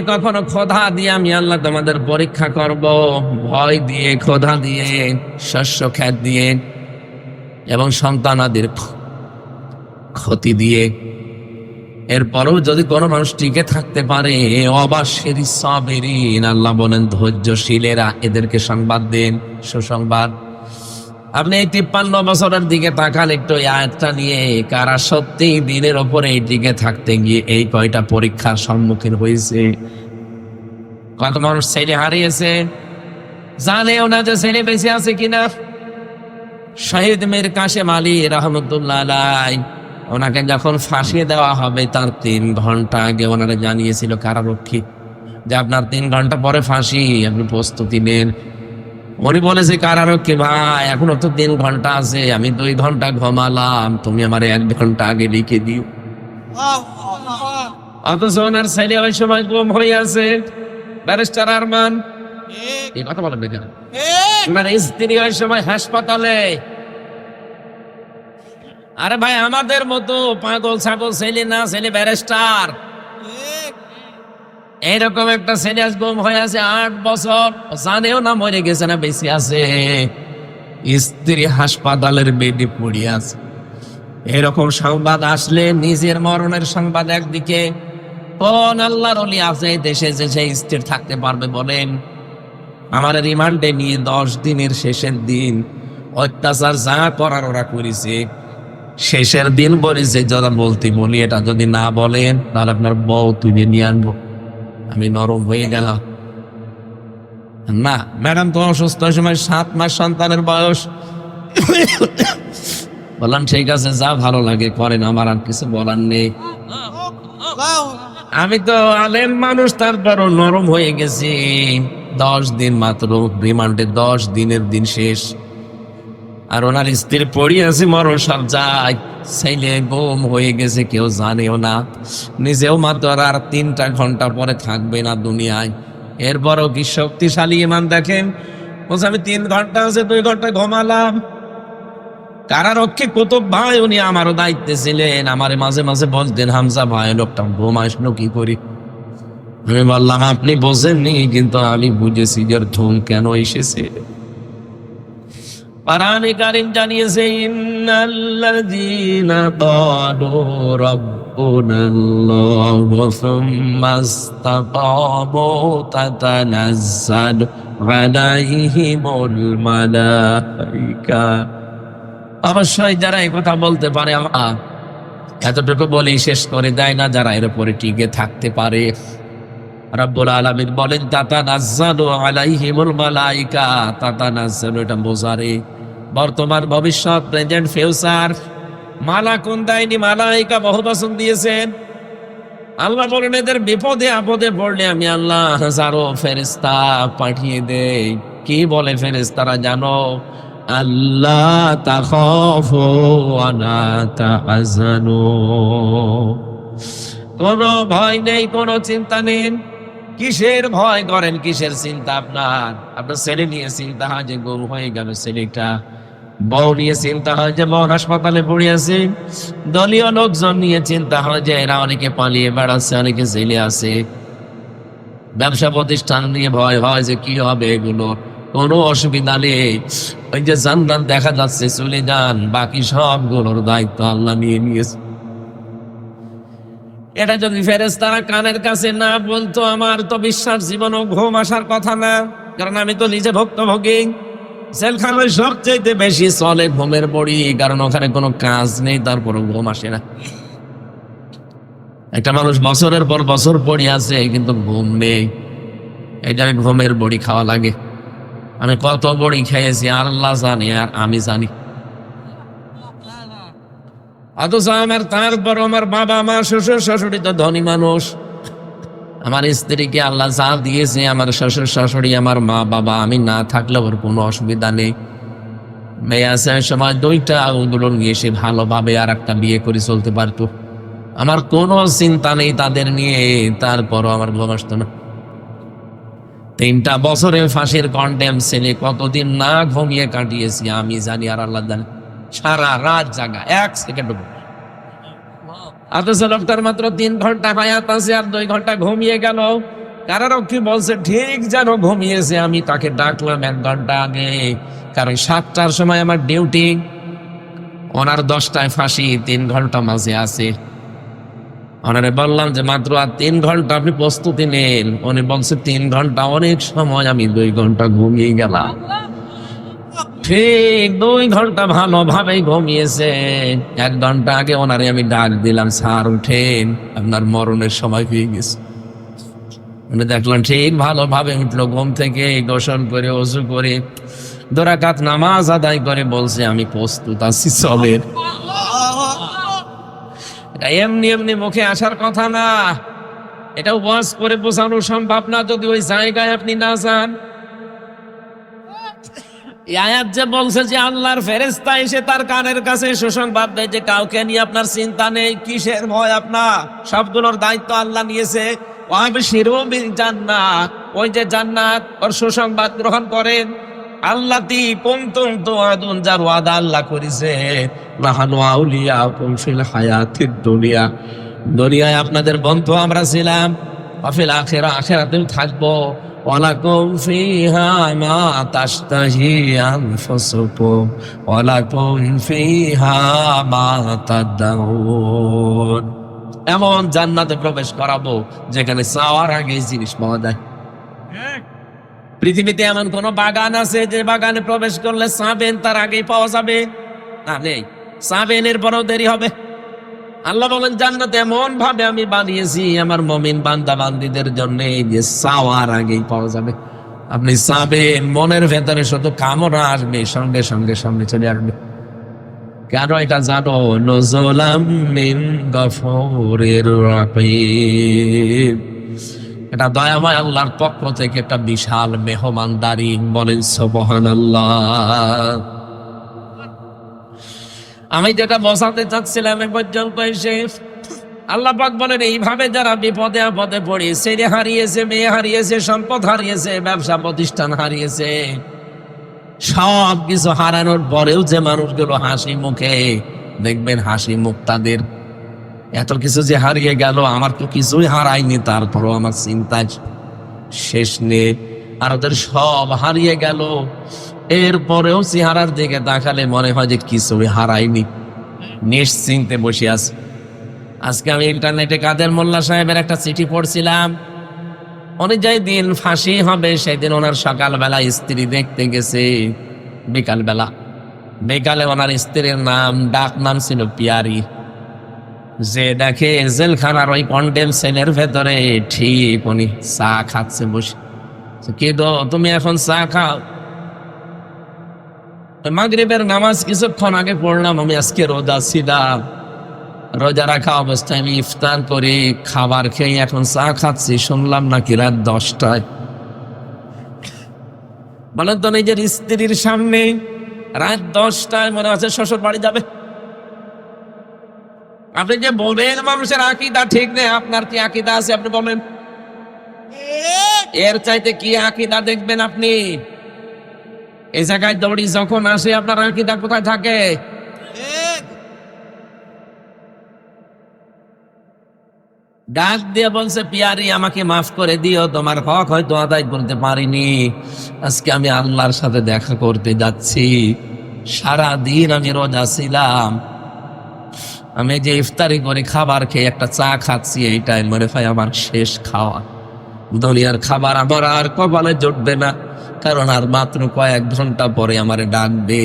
কখনো ক্ষোধা দিয়ে আমি আল্লাহ তোমাদের পরীক্ষা করব, ভয় দিয়ে, ক্ষোধা দিয়ে, শস্য খ্যাত দিয়ে এবং সন্তানাদের ক্ষতি দিয়ে। এরপরেও যদি কোনো মানুষ টিকে থাকতে পারে, অবাসের সাবেরিন, আল্লাহ বলেন ধৈর্যশীলেরা, এদেরকে সংবাদ দেন, সুসংবাদ। আপনি এই 53 বছরের দিকে তাকান একটু, এই আয়াতটা নিয়ে, কারা সত্যি দিনের ওপরে এই টিকে থাকতে গিয়ে এই কয়টা পরীক্ষার সম্মুখীন হয়েছে। কত মানুষ ছেলে হারিয়েছে, জানেও না যে ছেলে বেঁচে আছে কিনা। শহীদ মীর কাশেম আলী রহমতুল্লাহ আলাইহি, ওনাকে যখন ফাঁসিয়ে দেওয়া হবে তার 3 ঘন্টা আগে ওনারা জানিয়েছিল কারারক্ষী যে আপনার 3 ঘন্টা পরে ফাঁসি, আপনি প্রস্তুতি নেন। উনি বলেছে কারারক্ষী, ভাই এখনো তো 3 ঘন্টা আছে, আমি 2 ঘন্টা ঘুমালাম, তুমি আমার 1 ঘন্টা আগে লিখে দিও। অথচ ওনার ছেলে ওই সময় গুম হয়ে আছে, ব্যারিস্টার আরমান। এই কথা বলেন না, ওনার স্ত্রী ওই সময় হাসপাতালে। আরে ভাই, আমাদের মতো পাগল ছাগল ছেলে না, ছেলে ব্যারিস্টার। এইরকম একটা ছেলে আজ গুম হয়ে আছে 8 বছর, জানেও না মরে গেছে না বেঁচে আছে, স্ত্রী হাসপাতালের বেডে পড়ে আছে। এরকম সংবাদ আসলে নিজের মরণের সংবাদ একদিকে, কোন আল্লাহর ওলি আছে দেশে যে সেই স্থির থাকতে পারবে বলেন? আমার রিমান্ডে নিয়ে 10 দিনের শেষের দিন অত্যাচার যা করার ওরা করেছে, শেষের দিন বলেছে যারা বলতে বলি, এটা যদি না বলেন তাহলে আপনার বউ তুলে নিয়ে আনবো। আমি নরম হয়ে গেলাম। না ম্যাডাম তো অসুস্থ, সময় 7 মাস সন্তানের বয়স। বললাম ঠিক আছে, যা ভালো লাগে করেন, আমার আর কিছু বলার নেই। আমি তো আলেম মানুষ, তারপরও নরম হয়ে গেছি। 10 দিন মাত্র রিমান্ডে, 10 দিনের দিন শেষ, আর ওনার স্ত্রী পড়ে আছে মরণ সজ্জায়, ছেলে গুম হয়ে গেছে, কেউ জানেও না, নিজেও মাত্র আর 3টা ঘন্টা পরে থাকবে না দুনিয়ায়। এরপরও কি শক্তিশালী ইমান দেখেন, বলছে আমি 3 ঘন্টা আছে, 2 ঘন্টা ঘুমালাম। কারারক্ষী কুতুব ভাই, উনি আমারও দায়িত্বে ছিলেন, আমারে মাঝে মাঝে বলতেন, হামজা ভাই লোকটা ঘুমাইছিল কি করি। আমি বললাম আপনি বোঝেননি, কিন্তু আমি বুঝেছি যে ঘুম কেন এসেছে। কোরআনে কারীম জানিয়েছে, ইন্নাল্লাযীনা ক্বালু রাব্বুনাল্লাহু সুম্মা ইসতাকামু তাতানাজ্জালু আলাইহিমুল মালায়েকা। অবশ্যই যারা এই কথা বলতে পারে, আমার এতটুকু বলেই শেষ করে দেয় না, যারা এর উপরে টিকে থাকতে পারে। রব্বুল আলামিন বলেন তাতানাজ্জালু আলাইহিমুল মালায়েকা। তাতানাজ্জালু এটা বোঝারে বর্তমান, ভবিষ্যৎ, প্রেজেন্ট, ফিউচার। মালাকুন দেয়নি, মালায়েকা বহু বচন দিয়েছেন। আল্লাহ বলেন এদের বিপদে আপদে পড়লে আমি আল্লাহ হাজারো ফেরেশতা পাঠিয়ে দেই। কি বলে ফেরেশতারা জানো? আল্লাহ তাখাফু ওয়া লা তাহজানু, কোনো ভয় নেই, কোনো চিন্তা নেই। কিসের ভয় করেন, কিসের চিন্তা? আপনার ছেলে নিয়ে চিন্তা হয় যে গুম হয়ে গেল ছেলেটা, বউ নিয়ে চিন্তা হয় যে বউ হাসপাতালে পড়ে আছে, দলীয় লোকজন নিয়ে চিন্তা হয় যে এরা অনেকে পালিয়ে বেড়াচ্ছে, অনেকে জেলে আছে, ব্যবসা প্রতিষ্ঠান নিয়ে ভয় হয় যে কি হবে এগুলো। কোনো অসুবিধা নেই, ওই যে জান্নাত দেখা যাচ্ছে চলে যান, বাকি সবগুলোর দায়িত্ব আল্লাহ নিয়ে নিয়েছে। এটা যদি ফেরেশতারা কানের কাছে না বলতো, আমার তো বিশ্বাস জীবনও ঘুম আসার কথা না, কারণ আমি তো নিজে ভুক্তভোগী। জেলখানায় সবচেয়ে বেশি চলে ঘুমের বড়ি, কারণ ওখানে কোনো কাজ নেই, তারপরও ঘুম আসে না। একটা মানুষ বছরের পর বছর পড়ে আছে কিন্তু ঘুম নেই, এটা ঘুমের বড়ি খাওয়া লাগে। আমি কত বড়ি খেয়েছি আল্লাহ জানে, আর আমি জানি। অথচ তারপর আমার বাবা মা শ্বশুর শাশুড়ি তো ধনী মানুষ, আমার স্ত্রীকে আল্লাহ যা দিয়েছে, আমার শ্বশুর শাশুড়ি, আমার মা বাবা, আমি না থাকলে ওর কোনো অসুবিধা নেই। মেয়ে আছে সময় 2টা ওগুলো নিয়ে সে ভালোভাবে আর একটা বিয়ে করে চলতে পারতো, আমার কোনো চিন্তা নেই তাদের নিয়ে, তারপরও আমার ঘুম আসতো না। 3 বছরে ফাঁসির কন্ডেম ছেলে কতদিন না ঘুমিয়ে কাটিয়েছি আমি জানি, আর আল্লাহ জানে। সারা রাত জাগা, 1 সেকেন্ড। অথচ লোকটার মাত্র 3 ঘন্টা হায়াত আছে আর 2 ঘন্টা ঘুমিয়ে গেল। কারারক্ষী বলছে ঠিক যেন ঘুমিয়েছে। আমি তাকে ডাকলাম 1 ঘন্টা আগে, কারণ 7টার সময় আমার ডিউটি, ওনার 10টায় ফাঁসি, 3 ঘন্টা মাঝে আছে। ওনারে বললাম যে মাত্র আর 3 ঘন্টা, আপনি প্রস্তুতি নেন। উনি বলছে 3 ঘন্টা অনেক সময়, আমি 2 ঘন্টা ঘুমিয়ে গেলাম। ঠিক 2 ঘন্টা ভালোভাবেই ঘুমিয়েছে। 1 ঘন্টা আগে ওনারে আমি ডাক দিলাম, স্যার উঠেন, আপনার মরণের সময় হয়ে গেছে। উনি দেখলাম ঠিক ভালোভাবে উঠলো ঘুম থেকে, গোসল করে ওযু করে 2 রাকাত নামাজ আদায় করে বলছে আমি প্রস্তুত আছি, চলেন। এটা এমনি এমনি মুখে আসার কথা না, এটা ওয়াজ করে বোঝানো সম্ভব না যদি ওই জায়গায় আপনি না যান। এই আয়াত যে বলছে যে আল্লাহর ফেরেশতা এসে তার কানের কাছে সুসংবাদ দেয় যে কাউকে নিয়ে আপনার চিন্তা নেই, কিসের ভয় আপনার, সবগুলোর দায়িত্ব আল্লাহ নিয়েছে। ওয়াবশিরু বিল জান্নাত, ওই যে জান্নাত, ওর সুসংবাদ গ্রহণ করেন। আল্লাতি কুনতুম তুআদুন, যার ওয়াদা আল্লাহ করেছে, নাহানু আউলিয়াকুম ফিল হায়াতিদ দুনিয়া, দুনিয়ায় আপনাদের বন্ধু আমরা ছিলাম, ওয়াফিল আখিরা, আখিরাতেও থাকবো। ওয়ালাকুম ফিহা মা তাশতাহি আনফুসুকুম ওয়ালাকুম ফিহা মা তাদউন। এমন জান্নাতে প্রবেশ করাবো যেখানে চাওয়ার আগে জিনিস পাওয়া যায়। পৃথিবীতে এমন কোন বাগান আছে যে বাগানে প্রবেশ করলে চাবেন তার আগেই পাওয়া যাবে? না, নেই। চাবেন এরপরও দেরি হবে। আল্লাহ বলেন জান্নাত এমন ভাবে আমি বানিয়েছি আমার মুমিন বান্দা বান্দীদের জন্য যে চাওয়ার আগেই পাওয়া যাবে। আপনি চাবেন, মনের ভেতরে শুধু কামনা আসবে, সঙ্গে সঙ্গে সামনে চলে আসবে। কেন এটা জানো? নুজুলাম মিন গফুরির রহিম, এটা দয়াময় আল্লাহর পক্ষ থেকে একটা বিশাল মেহমানদারি। বলেন সুবহানাল্লাহ। আমি যেটা বোঝাতে চাচ্ছিলাম এ পর্যন্ত এসে, আল্লাহ পাক বলেন এইভাবে যারা বিপদে আপদে পড়ে, ছেলে হারিয়েছে, মেয়ে হারিয়েছে, সম্পদ হারিয়েছে, ব্যবসা প্রতিষ্ঠান হারিয়েছে, সব কিছু হারানোর পরেও যে মানুষগুলো হাসি মুখে, দেখবেন হাসি মুখ তাদের। এত কিছু যে হারিয়ে গেল, আমার তো কিছুই হারায়নি, তারপরও আমার চিন্তায় শেষ নেই। আর ওদের সব হারিয়ে গেল, এরপরেও চেহারার দিকে তাকালে মনে হয় যে কিছুই হারায়নি, নিশ্চিন্তে বসে আছে। আজকে আমি ইন্টারনেটে কাদের মোল্লা সাহেবের একটা চিঠি পড়ছিলাম। উনি যেই দিন ফাঁসি হবে সেই দিন ওনার সকালবেলা স্ত্রী দেখতে গেছে, বিকালে ওনার স্ত্রীর নাম, ডাক নাম ছিল পিয়ারি। যে দেখে জেলখানার ওই কন্ডেম সেলের ভেতরে ঠিক উনি চা খাচ্ছে বসে। কে গো, তুমি এখন চা খাও? মাগরিবের নামাজ কিছুক্ষণ আগে পড়লাম, আমি আজকে রোজা ছিলাম, রোজা রাখা অবস্থায় আমি ইফতার করে খাবার খেয়ে এখন চা খাচ্ছি, শুনলাম নাকি রাত 10টায়। বলেন তো, নিজের স্ত্রীর সামনে রাত 10টায় মনে হচ্ছে শ্বশুর বাড়ি যাবে। আপনি যে বলেন মানুষের আকীদা ঠিক নেই, আপনার কি আকীদা আছে আপনি বলেন? এর চাইতে কি আকীদা দেখবেন আপনি? এই জায়গায় দৌড়ি যখন আসে আপনার আকীদা কোথায় থাকে? ডাক দিয়ে বলছে, পিয়ারি আমাকে মাফ করে দিও, তোমার হক হয়তো আদায় করতে পারিনি, আজকে আমি আল্লাহর সাথে দেখা করতে যাচ্ছি। সারা দিন আমি রোজা ছিলাম, আমি যে ইফতারি করে খাবার খেয়ে একটা চা খাচ্ছি, এইটাই মনে হয় আমার শেষ খাওয়া। দুনিয়ার খাবার আমার আর কপালে জুটবে না, কারণ আর মাত্র কয়েক ঘন্টা পরে আমার ডাকবে।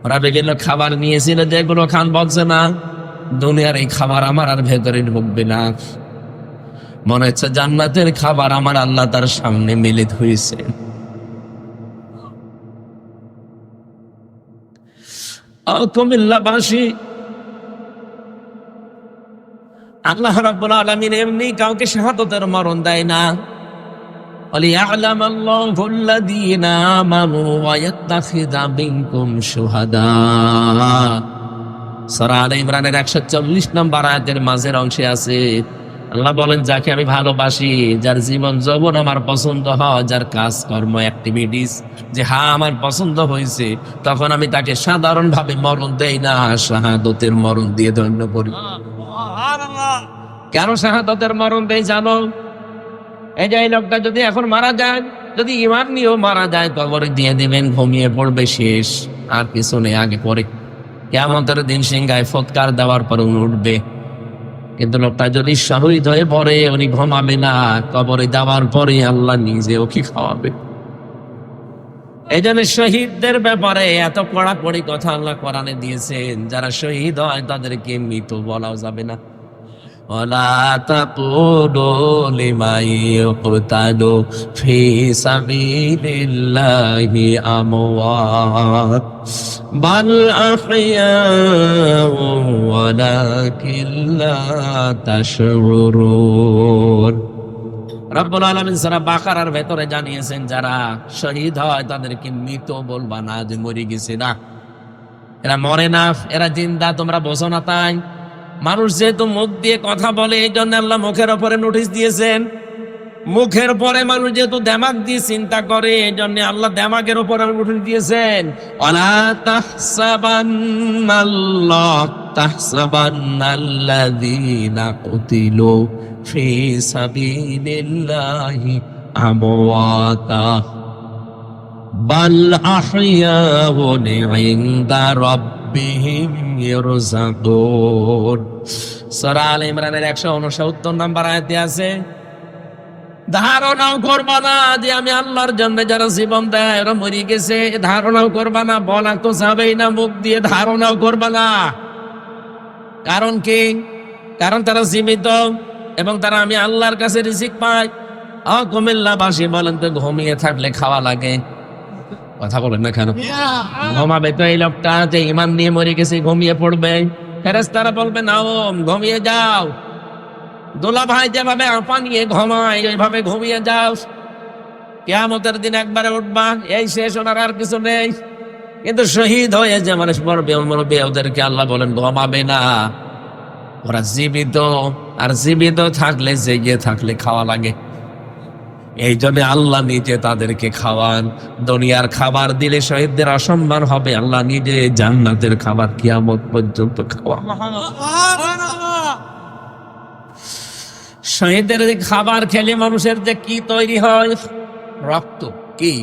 ওরা বিভিন্ন খাবার নিয়েছিল, যেগুলো খান বলছে না, দুনিয়ার এই খাবার আমার আর ভেতরে ঢুকবে না। মনে হচ্ছে জান্নাতের খাবার আমার আল্লাহ তার সামনে মিলিত হয়েছে। কুমিল্লাবাসী, আল্লাহ রাব্বুল আলামিন এমনি কাউকে শাহাদাতের মরণ দেয় না। ওয়ালিয়া'লামাল্লাহু আল্লাযীনা আমানু ওয়া ইয়াত্তাখিযা মিনকুম শুহাদা। সূরা আলে ইমরানের 140 নম্বর আয়াতের মাঝের অংশে আছে, আল্লাহ বলেন যাকে আমি ভালোবাসি, যার জীবন যৌবন আমার পছন্দ হয়, যার কাজকর্ম অ্যাক্টিভিটিস যে হ্যাঁ আমার পছন্দ হয়েছে, তখন আমি তাকে সাধারণ ভাবে মরণ দেই না, শাহাদতের মরণ দিয়ে ধন্য করি। কেন শাহাদতের মরণ দেই জানো? এই যে এই লোকটা যদি এখন মারা যায়, যদি ইমান নিয়েও মারা যায়, কবরে দিয়ে দিবেন, ঘুমিয়ে পড়বে, শেষ, আর কিছু নেই আগে পরে। কিয়ামতের দিন সিংহায় ফৎকার দেওয়ার পর উনি উঠবে। কিন্তু লোকটা যদি শহীদ হয়ে পড়ে, উনি ঘুমাবে না, কবরে যাওয়ার পরে আল্লাহ নিজে ওকে খাওয়াবে। এই জন্য শহীদদের ব্যাপারে এত কড়াকড়ি কথা আল্লাহ কোরআনে দিয়েছেন। যারা শহীদ হয় তাদেরকে মৃত বলাও যাবে না। ولا تقولوا لمن يقتل في سبيل الله أموات بل أحياء ولكن لا تشعرون। রব্বুল আলামিন সূরা বাকারার ভেতরে জানিয়েছেন যারা শহীদ হয় তাদেরকে মৃত বলবা না, যে মরে গেছে না, এরা মরে না, এরা জিন্দা, তোমরা বোঝো না। তাই মানুষ যেহেতু মুখ দিয়ে কথা বলে, এই জন্য আল্লাহ মুখের উপরে নোটিশ দিয়েছেন। মুখের পরে মানুষ যেহেতু দেমাগ দিয়ে চিন্তা করে, এই জন্য আল্লাহ দেমাগের উপরে নোটিশ দিয়েছেন। ওয়ালা তাহসাবান্নাল্লাযীনা কুতিলু ফি সাবিলিল্লাহি আমওয়াতা বাল আহইয়াউন ইনদা রাব্বিহিম ইরযাকুন। সূরা আলে ইমরানের 169 নম্বর আয়াতে আছে, ধারণাও করবা না যে আমি আল্লাহর জন্য যারা জীবন দেয় ওরা মরে গেছে, ধারণাও করবা না, বলা তো যাবেই না মুখ দিয়ে, ধারণাও করবা না। কারণ কি? কারণ তারা জীবিত এবং তারা আমি আল্লাহর কাছে রিজিক পাই। কুমিল্লাবাসী বলেন তো ঘুমিয়ে থাকলে খাওয়া লাগে? কথা বলেন না কেন? ঘুমাবে তো এই লোকটা, যে ইমান নিয়ে মরে গেছে, ঘুমিয়ে পড়বে। ফেরেশতারা বলবে না, ও ঘুমিয়ে যাও, দোলা ভাই যেভাবে আপা নিয়ে ঘুমায় ওইভাবে ঘুমিয়ে যাও, কিয়ামতের দিন একবারে উঠবা, এই শেষ, ওনার আর কিছু নেই। কিন্তু শহীদ হয়ে যে মানুষ মরবে, ওদেরকে আল্লাহ বলেন ঘুমাবে না, ওরা জীবিত, আর জীবিত থাকলে জেগে থাকলে খাওয়া লাগে। এই জন্য আল্লাহ নিজে তাদেরকে খাওয়ান। দুনিয়ার খাবার দিলে শহীদদের অসম্মান হবে, আল্লাহ নিজে জান্নাতের খাবার কিয়ামত পর্যন্ত খাওয়ান। শহীদের খাবার খেলে মানুষের যে কি তৈরি হয়, রক্ত কি,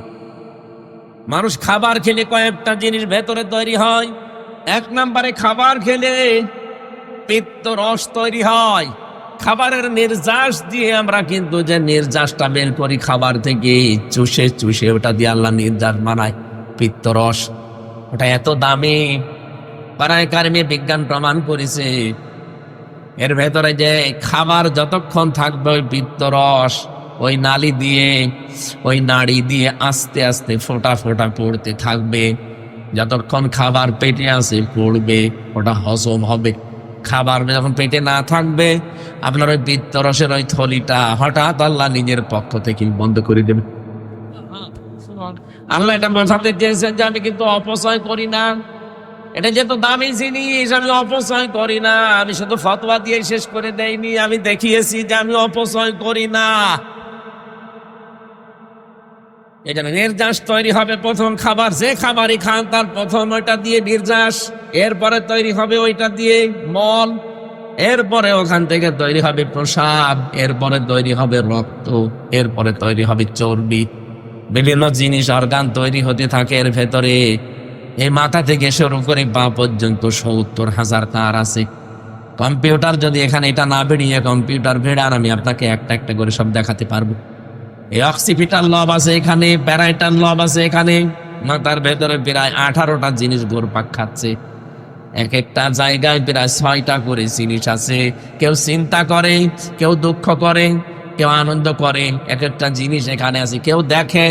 মানুষ খাবার খেলে কয়েকটা জিনিস ভেতরে তৈরি হয়। এক নম্বরে খাবার খেলে পিত্ত রস তৈরি হয়। খাবারের নির্যাস দিয়ে আমরা কিন্তু যে নির্যাসটা বের করি খাবার থেকে, চুষে চুষে ওটা দিয়ে আল্লাহ নির্যাস বানায়, পিত্ত রস। ওটা এত দামি, পারায় কারিমে বিজ্ঞান প্রমাণ করেছে। এর ভেতরে যে খাবার যতক্ষণ থাকবে, ওই পিত্ত রস ওই নালী দিয়ে, ওই নাড়ি দিয়ে আস্তে আস্তে ফোঁটা ফোঁটা পড়তে থাকবে। যতক্ষণ খাবার পেটে আসে পড়বে, ওটা হজম হবে। খাবার যখন পেটে না থাকবে, আপনার ওই পিত্ত রসের ওই থলিটা হঠাৎ আল্লাহ নিজের পক্ষ থেকে বন্ধ করে দেবে। আল্লাহ এটা বোঝাতে চেয়েছেন যে আমি কিন্তু অপচয় করি না। এটা যেহেতু দামি জিনিস, আমি অপচয় করি না। আমি শুধু ফতোয়া দিয়ে শেষ করে দেইনি, আমি দেখিয়েছি যে আমি অপচয় করি না। এই জন্য নির্যাস তৈরি হবে প্রথম খাবার, যে খাবারই খান তার প্রথম ওইটা দিয়ে নির্যাস, এরপরে তৈরি হবে ওইটা দিয়ে মল, এরপরে ওখান থেকে তৈরি হবে প্রসাব, এরপরে তৈরি হবে রক্ত, এরপরে তৈরি হবে চর্বি। বিভিন্ন জিনিস অর্গান তৈরি হতে থাকে এর ভেতরে। এই মাথা থেকে শুরু করে পা পর্যন্ত 70,000 তার আছে। কম্পিউটার যদি এখানে এটা না বেরিয়ে কম্পিউটার ভেড়ার, আমি আপনাকে একটা একটা করে সব দেখাতে পারবো। এই অক্সিপিটাল লব আছে এখানে, প্যারাইটাল লব আছে এখানে। মাথার ভেতরে প্রায় 18টা জিনিস ঘুরপাক খাচ্ছে। এক একটা জায়গায় প্রায় 6টা করে জিনিস আছে। কেউ চিন্তা করে, কেউ দুঃখ করে, কেউ আনন্দ করে, এক একটা জিনিস এখানে আছে। কেউ দেখে।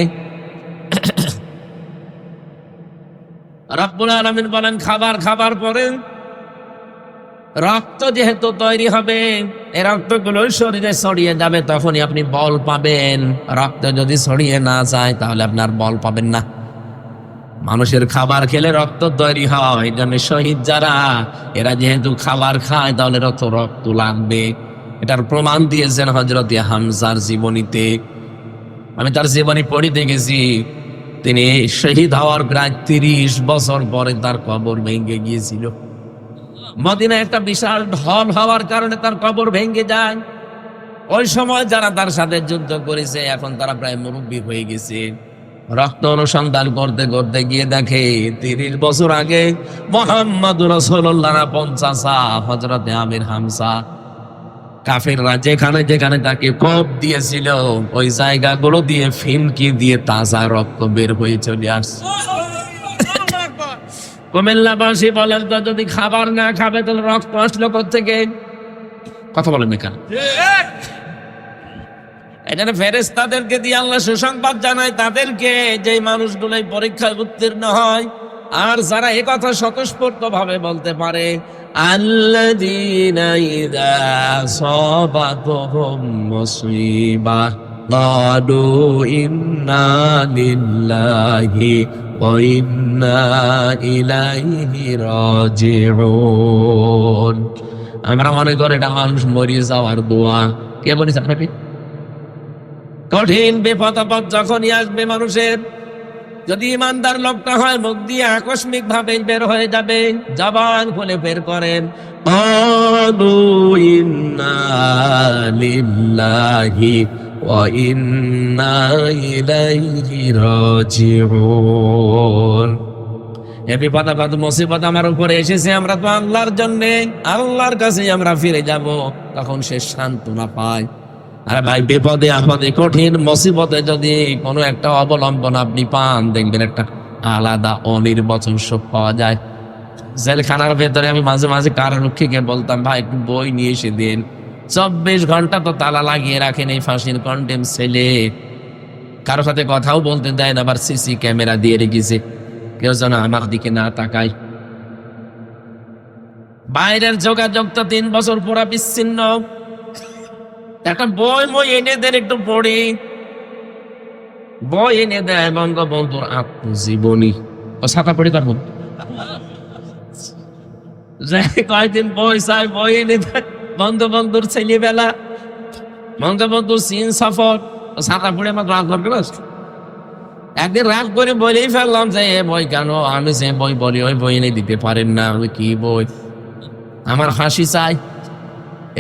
রব্বুল আলামিন বলেন খাবার খাবার পরে রক্ত যেহেতু তৈরি হবে, এই রক্তগুলো শরীরে ছড়িয়ে যাবে, তখনই আপনি বল পাবেন। রক্ত যদি ছড়িয়ে না যায় তাহলে আপনার বল পাবেন না। মানুষের খাবার খেলে রক্ত তৈরি হয়। এই জন্য শহীদ যারা, এরা যেহেতু খাবার খায় তাহলে রক্ত লাগবে। এটার প্রমাণ দিয়েছেন হযরত হামজার জীবনীতে। আমি তার জীবনী পড়িতে গেছি, তিনি শহীদ হওয়ার প্রায় 30 বছর পরে তার কবর ভেঙে গিয়েছিল। মদিনায় একটা বিশাল ঢল হওয়ার কারণে তার কবর ভেঙে যায়। ওই সময় যারা তার সাথে যুদ্ধ করেছে এখন তারা প্রায় মুরব্বী হয়ে গেছে। রক্ত অনুসন্ধান করতে করতে গিয়ে দেখে 30 বছর আগে মুহাম্মদুর রাসূলুল্লাহ 50 হযরতে আমির হামজা কাফেররা যেখানে যেখানে তাকে কোপ দিয়েছিল ওই জায়গাগুলো দিয়ে ফিনকি দিয়ে তাজা রক্ত বের হয়ে চলে আসছে। কুমিল্লাবাসী বলেন তো, যদি খাবার না খাবে তাহলে রক্ত আসলো কোত্থেকে? কথা বলেন এখানে। এখানে ফেরেশতাদেরকে দিয়ে আল্লাহ সুসংবাদ জানায় তাদেরকে, যে মানুষগুলোই পরীক্ষায় উত্তীর্ণ হয় আর যারা এই কথা স্বতঃস্ফূর্ত ভাবে বলতে পারে, আল্লাযীনা ইযা আসাবাতুহুম মুসিবাহ ক্বালু ইন্না লিল্লাহি ওয়া ইন্না ইলাইহি রাজিউন। আমরা মনে করি এটা মানুষ মরিয়ে যাওয়ার দোয়া। কে বলেছে আপনাকে? কঠিন বিপদ আপদ যখনই আসবে মানুষের, যদি ইমানদার লোকটা হয় মুখ দিয়ে আকস্মিক ভাবে বের হয়ে যাবে, জবান খুলে বের করেন ক্বালু ইন্না লিল্লাহি ওয়া ইন্না ইলাইহি রাজিউন। এ বিপদ আপদ মুসিবত আমার উপরে এসেছে, আমরা তো আল্লাহর জন্য, আল্লাহর কাছে আমরা ফিরে যাব, তখন সে সান্ত্বনা পায়। আরে ভাই, বিপদে আপদে কঠিন মুসিবতে যদি কোনো একটা অবলম্বন আপনি পান, দেখবেন একটা আলাদা অনির্বচন সুখ পাওয়া যায়। জেলখানার ভেতরে আমি মাঝে মাঝে কারারক্ষীকে বলতাম, ভাই একটু বই নিয়ে এসে দিন। 24 ঘন্টা তো তালা লাগিয়ে রাখেন এই ফাঁসির কন্ডেম ছেলে, কারোর সাথে কথাও বলতে দেয় না, আবার সিসি ক্যামেরা দিয়ে রেখেছে, কেউ যেন আমার দিকে না তাকায়। বাইরের যোগাযোগ তো 3 বছর পুরা বিচ্ছিন্ন। একটা বই এনে দেন, একটু পড়ি। বই এনে দেয় বঙ্গবন্ধুর আত্মজীবনী, ও ছাপা পড়ি পারবো কয়েকদিন বই চাই, বই এনে দেয় বঙ্গবন্ধুর ছেলেবেলা, বঙ্গবন্ধুর চীন সফর, ছাতা পড়ে আমার রাগ করবে। একদিন রাগ করে বলেই ফেললাম যে এ বই কেন, আমি যে বই বলি ওই বই এনে দিতে পারেন না। আমি কি বই, আমার হাসি চাই,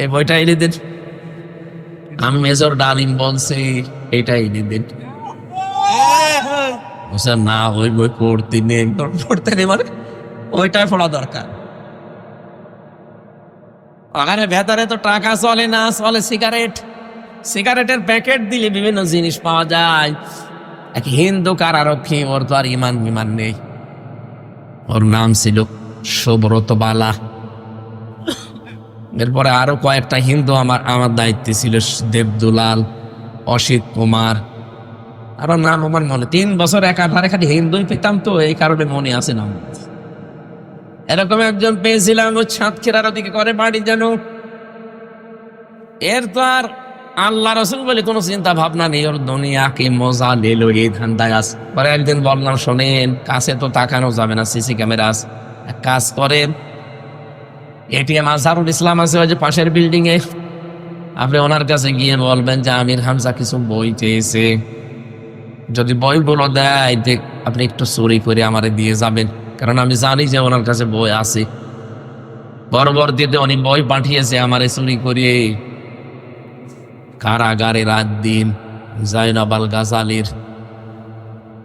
এই বইটা এনে দেন। আমি মেজর ডালিম বলছি এটা এনে দেন। না ওই বই পড়তে নেই, পড়তে নেই মানে ওইটাই পড়া দরকার। ওখানে ভেতরে তো টাকা চলে না, চলে সিগারেট। সিগারেটের প্যাকেট দিলে বিভিন্ন জিনিস পাওয়া যায়। এক হিন্দু কারারক্ষী, ওর তো আর ইমান নেই, ওর নাম ছিল সুব্রত বালা। এরপরে আরো কয়েকটা হিন্দু আমার দায়িত্বে ছিল, দেবদুলাল, অসিত কুমার, আরো নাম আমার মনে। 3 বছর একাধারে খালি হিন্দুই পেতাম, তো এই কারণে মনে আছে না। এরকম একজন পেয়েছিলাম, ও সাতক্ষীরার ওদিকে করে বাড়ি যেন। এর তো আর আল্লাহ রসুল বলে কোনো চিন্তা ভাবনা নেই, ওর দুনিয়াকে মজা নিল এই ধান্দায় আছে। পরে একদিন বললাম, শোনেন কাছে তো তাকানো যাবে না, সিসি ক্যামেরা আছে, এক কাজ করেন, এটিএম আজহারুল ইসলাম আছে ওই যে পাশের বিল্ডিং এ, আপনি ওনার কাছে গিয়ে বলবেন যে আমির হামজা কিছু বই চেয়েছে, যদি বইগুলো দেয় আপনি একটু চুরি করে আমারে দিয়ে যাবেন, কারণ আমি জানি যে ওনার কাছে বই আছে। পরবর্তীতে উনি বই পাঠিয়েছে আমারে চুরি করে। কারাগারে রাত দিন জাইনাব আল গাজালির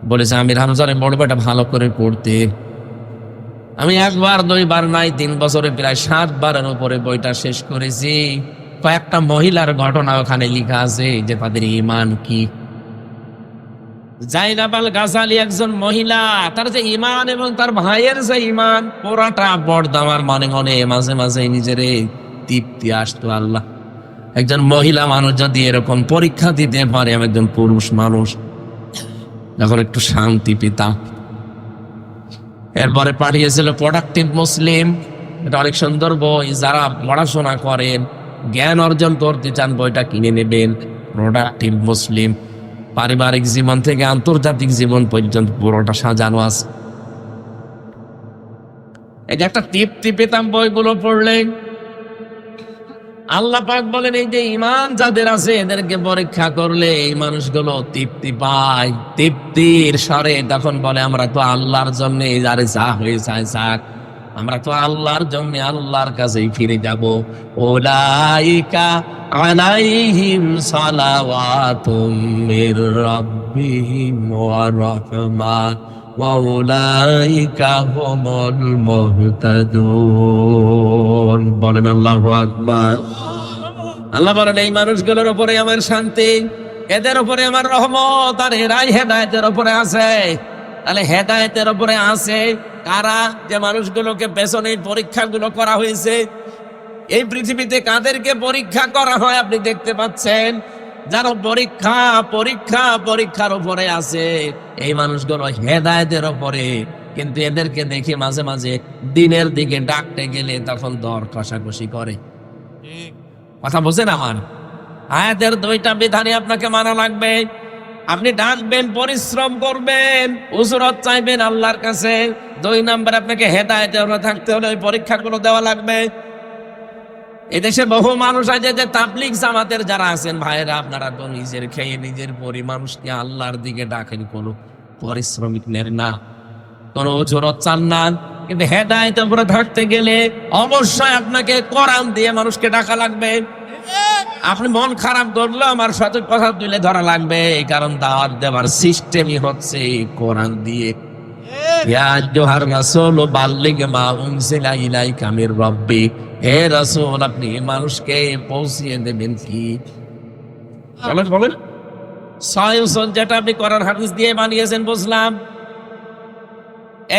বলেছে আমির হামজারে বড় বেটা ভালো করে পড়তে। আমি 1 বার 2 বার নাই, 3 বছরে প্রায় 7 বারের উপরে বইটা শেষ করেছি। কয়েকটা মহিলার ঘটনা ওখানে লেখা আছে যে তাদের ইমান কি। জাইনাব আল গাজালি একজন মহিলা, তার যে ইমান এবং তার ভাইয়ের যে ইমান পুরাটা বড়দামার মনে মনে মাঝে মাঝে নিজের তৃপ্তি আসতো। আল্লাহ, একজন মহিলা মানুষ যদি এরকম পরীক্ষা দিতে পারে, আমি একজন পুরুষ মানুষ যখন একটু শান্তি পেতাম। এরপরে পাঠিয়েছিল প্রোডাক্টিভ মুসলিম, এটা অনেক সুন্দর বই, যারা পড়াশোনা করেন জ্ঞান অর্জন করতে চান বইটা কিনে নেবেন। প্রোডাক্টিভ মুসলিম, পারিবারিক জীবন থেকে আন্তর্জাতিক জীবন পর্যন্ত পুরোটা সাজানো আছে। এটা একটা তৃপ্তি পেতাম বইগুলো পড়লে। আল্লাহ পাক বলেন এই যে ঈমান যাদের আছে এদেরকে পরীক্ষা করলে এই মানুষগুলো তৃপ্তি পায়, তৃপ্তির স্বরে তখন বলে আমরা তো আল্লাহর জন্য যারে যা হয়ে যায় যাক, আমরা তো আল্লাহর জন্য আল্লাহর কাছেই ফিরে যাব। উলাইকা আলাইহিম সালাওয়াতুম মির রাব্বিহিম ওয়া রাহমা ওয়া উলাইকা হুমুল মুহতাদুন। বলেন আল্লাহু আকবার। আল্লাহ বলেন এই মানুষগুলোর উপরে আমার শান্তি, এদের উপরে আমার রহমত, আর এরাই হেদায়েতের উপরে আছে। তাহলে হেদায়েতের উপরে আছে কারা? যে মানুষগুলোকে পেছনে পরীক্ষাগুলো করা হয়েছে। এই পৃথিবীতে কাদেরকে পরীক্ষা করা হয় আপনি দেখতে পাচ্ছেন? যারা পরীক্ষার উপরে আছে এই মানুষগুলো হেদায়েতের উপরে। কিন্তু এদেরকে দেখে মাঝে মাঝে দিনের দিকে ডাকতে গেলে তখন দর কষাকষি করে। কথা বোঝেন আমার? আয়াতের দুইটা বিধানই আপনাকে মানা লাগবে। আপনি ডাকবেন, পরিশ্রম করবেন, উজরত চাইবেন আল্লাহর কাছে। 2 নাম্বার, আপনাকে হেদায়েতে থাকতে হলে ওই পরীক্ষাগুলো দেওয়া লাগবে। এদেশে বহু মানুষ আছে যে তাবলীগ জামাতের যারা আছেন ভাইরা, আপনারা তো নিজের খেয়ে নিজের মানুষকে আল্লাহর দিকে ডাকেন, কোনো পরিশ্রমিক নেন না, কোনো উজরত চান না। কিন্তু হেদায়েতের উপরে থাকতে গেলে অবশ্যই আপনাকে কোরআন দিয়ে মানুষকে ডাকা লাগবে। আপনি মন খারাপ করলেও আমার সাথে কথা তুলে ধরা লাগবে, কারণ দাওয়াত দেওয়ার সিস্টেমই হচ্ছে কোরআন দিয়ে। ইয়া আইয়ুহার রাসূল বাল্লিগ মা উনজিলা ইলাইকা মির রাব্বিক, হে রাসূল আপনি মানুষকে পৌঁছিয়ে দেবেন কি? বলেন সহিহ যেটা আপনি কোরআন হাদিস দিয়ে বানিয়েছেন বুঝলাম।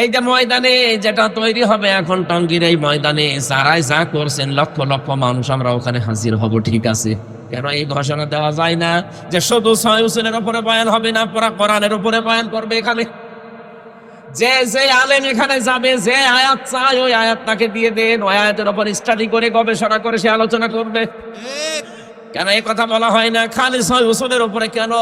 এই যে ময়দানে যেটা তৈরি হবে এখন টঙ্গীর এই ময়দানে যারাই যা করছেন, লক্ষ লক্ষ মানুষ আমরা ওখানে হাজির হব, ঠিক আছে। কেন এই ঘোষণা দেওয়া যায় না যে শুধু সহিহের উপরে বয়ান হবে না, পুরা কোরআনের উপরে বয়ান করবে? এখানে যে আলেম এখানে যাবে, যে আয়াত চায় ওই আয়াত তাকে দিয়ে দেন, ওই আয়াতের উপর স্টাডি করে গবেষণা করে সে আলোচনা করবে। কেন এই কথা বলা হয় না খালি সহিহের উপরে? কেন?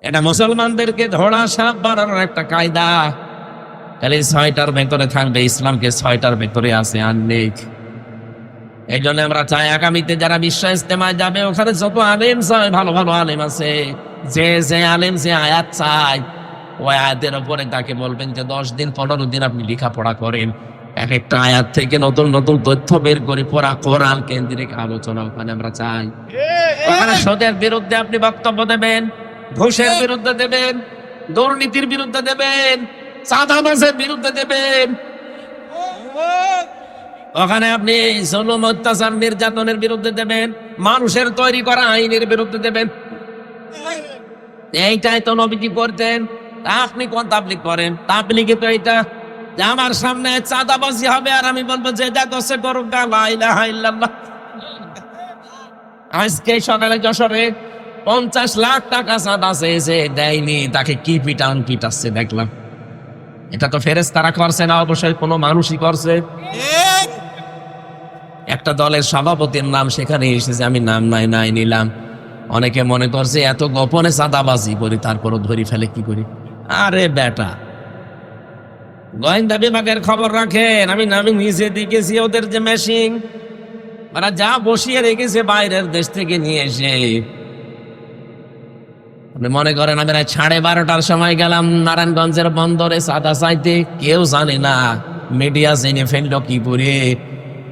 এটা মুসলমানদেরকে ধরা সাপ বানানোর একটা কায়দা। খালি 6টার ভেতরে থাকবে, ইসলামকে 6টার ভেতরে আছে আর নেই। এই জন্য আমরা চাই আগামীতে যারা বিশ্ব ইজতেমায় যাবে ওখানে যত আলেম চাই, ভালো ভালো আলেম আছে, যে আলেম যে আয়াত চায় ওই আয়াতের উপরে তাকে বলবেন যে 10 দিন 15 দিন আপনি লেখাপড়া করেন, এক একটা আয়াত থেকে নতুন নতুন তথ্য বের করে পড়া কোরআন কেন্দ্রিক আলোচনা ওখানে আমরা চাই। ওখানে সুদের বিরুদ্ধে আপনি বক্তব্য দেবেন, ঘুষের বিরুদ্ধে দেবেন, দুর্নীতির বিরুদ্ধে দেবেন, চাঁদাবাজের বিরুদ্ধে দেবেন। ওখানে আপনি জুলুম, অত্যাচার, নির্যাতনের বিরুদ্ধে দেবেন, মানুষের তৈরি করা আইনের বিরুদ্ধে দেবেন। এইটাই তো নবীজি করতেন। আপনি কোন তাবলীগ করেন? তাবলীগে তো এইটা যে আমার সামনে চাঁদাবাজি হবে আর আমি বলবো যে যা করছে করুক, লা ইলাহা ইল্লাল্লাহ। আজকে সকালে যশোরে 50 লাখ টাকা চাঁদা চেয়েছে, দেয়নি, তাকে কি পিটাচ্ছে দেখলাম। এটা তো ফেরেশতারা করছে না, অবশ্যই কোনো মানুষই করছে। একটা দলের সভাপতির নাম সেখানে এসেছে, আমি নাম নাই নিলাম। অনেকে মনে করছে এত গোপনে চাঁদাবাজি করি তারপরও ধরি ফেলে কি করি। আরে বেটা, গোয়েন্দা বিভাগের খবর রাখেন। আমি নিজে দেখেছি ওদের যে মেশিন ওরা যা বসিয়ে রেখেছে বাইরের দেশ থেকে নিয়ে এসে। আপনি মনে করেন আমি 12:30টার সময় গেলাম নারায়ণগঞ্জের বন্দরে চাঁদা চাইতে, কেউ জানে না, মিডিয়া জেনে ফেললো কি করে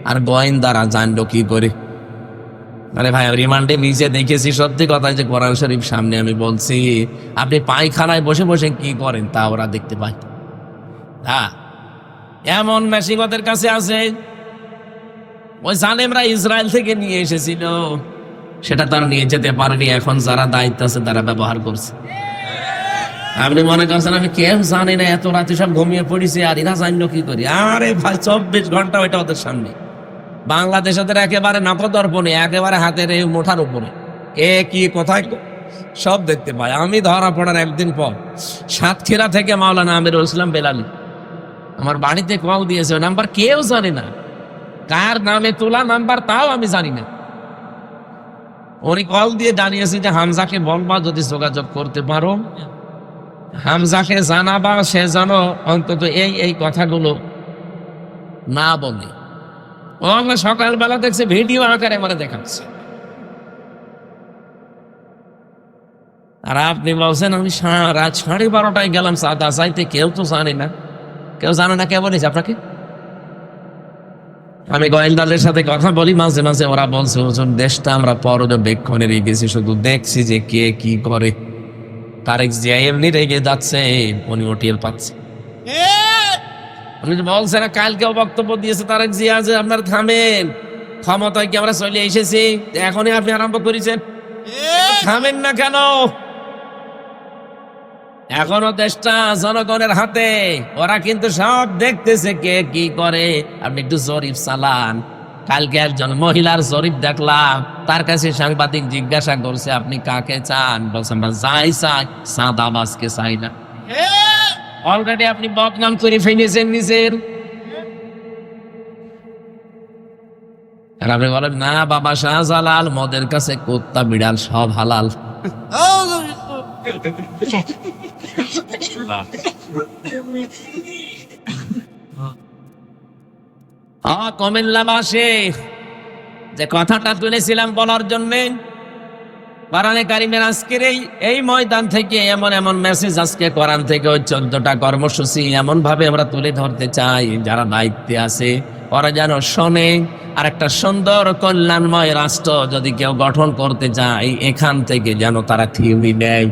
আর গোয়েন্দারা জানলো কি করে। আরে ভাই, রিমান্ডে নিজে দেখেছি, সত্যি কথা যে কোরআন শরীফ সামনে আমি বলছি, আপনি পায়খানায় বসে বসে কি করেন তা ওরা দেখতে পায়। হ্যাঁ, এমন মেশিন ওদের কাছে আছে। ওই জালেমরা ইসরায়েল থেকে নিয়ে এসেছিল, সেটা তারা নিয়ে যেতে পারেনি, এখন যারা দায়িত্ব আছে তারা ব্যবহার করছে। আপনি মনে করছেন আমি কেউ জানি না, এত রাতে সব ঘুমিয়ে পড়েছি আর এরা জানলো কি করি? আরে ভাই, 24 ঘন্টা ওইটা ওদের সামনে। বাংলাদেশ ওদের একেবারে নখদর্পণে, একেবারে হাতের এই মুঠার উপরে, এ কি কোথায় সব দেখতে পায়। আমি ধরা পড়ার একদিন পর সাতক্ষীরা থেকে মাওলানা আমিরুল ইসলাম বেলালি আমার বাড়িতে কল দিয়েছে, ওই নাম্বার কেউ জানে না, কার নামে তোলা নাম্বার তাও আমি জানি না। উনি কল দিয়ে জানিয়েছে যে হামজাকে বলবা যদি যোগাযোগ করতে পারো, হামজাকে জানাবা সে যেন অন্তত এই কথাগুলো না বলে ও আমরা সকালবেলা দেখছে ভিডিও আকারে আমার দেখাচ্ছে, আর আপনি বলছেন আমি রাত 12:30টায় গেলাম চাঁদা চাইতে, কেউ তো জানে না। কেউ জানে না কে বলেছে আপনাকে? আমি গোয়েন্দাদের সাথে কথা বলি মাঝে মাঝে, ওরা বলছে ওজন দেশটা আমরা পর্যবেক্ষণে রেখেছি, শুধু দেখছি যে কে কি করে। তারেক জিয়া এমনি রেগে যাচ্ছে, উনিও টের পাচ্ছে। উনি বলছে না, কালকেও বক্তব্য দিয়েছে তারেক জিয়া যে আপনারা থামেন, ক্ষমতায় কি আমরা চলে এসেছি, এখনই আপনি আরম্ভ করেছেন, থামেন না কেন? এখনো দেশটা জনগণের হাতে, ওরা কিন্তু সব দেখতেছে কে কি করে। আপনি একটু জরিপ চালান। কালকে একজন মহিলার জরিপ দেখলাম, তার কাছে সাংবাদিক জিজ্ঞাসা করছে আপনি কাকে চান, বলছে আমরা যাই চাই, চাঁদাবাজকে চাই না। অলরেডি আপনি বদনাম করে ফেলেছেন নিজের। আর আপনি বলেন না বাবা শাহজালাল, মদের কাছে কুত্তা বিড়াল সব হালাল। কমেল্লাবাসে যে কথাটা তুলেছিলাম বলার জন্যে, কোরআনে কারিমের আজকের এই ময়দান থেকে এমন এমন মেসেজ, আজকে কোরআন থেকে ওই 14টা কর্মসূচি এমন ভাবে আমরা তুলে ধরতে চাই, যারা দায়িত্বে আছে ওরা যেন শোনে। আর একটা সুন্দর কল্যাণময় রাষ্ট্র যদি কেউ গঠন করতে চায়, এখান থেকে যেন তারা থিওরি নেয়।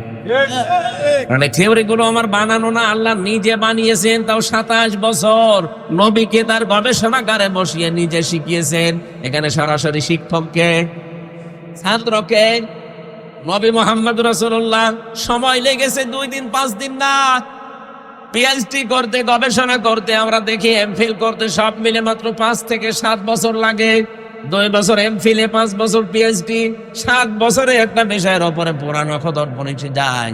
মানে থিওরি গুলো আমার বানানো না, আল্লাহ নিজে বানিয়েছেন, তাও 27 বছর নবীকে তার গবেষণাগারে বসিয়ে নিজে শিখিয়েছেন। এখানে সরাসরি শিক্ষককে, ছাত্রকে, নবী মুহাম্মদ রাসূলুল্লাহ সময় লেগেছে 2 দিন 5 দিন না। পিএইচডি করতে, গবেষণা করতে, আমরা দেখি এমফিল করতে সব মিলে মাত্র 5 থেকে 7 বছর লাগে। 2 বছর এমফিলে, 5 বছর পিএইচডি, 7 বছরে একটা বিষয়ের উপরে পুরা নখদর্পণ এসে যায়।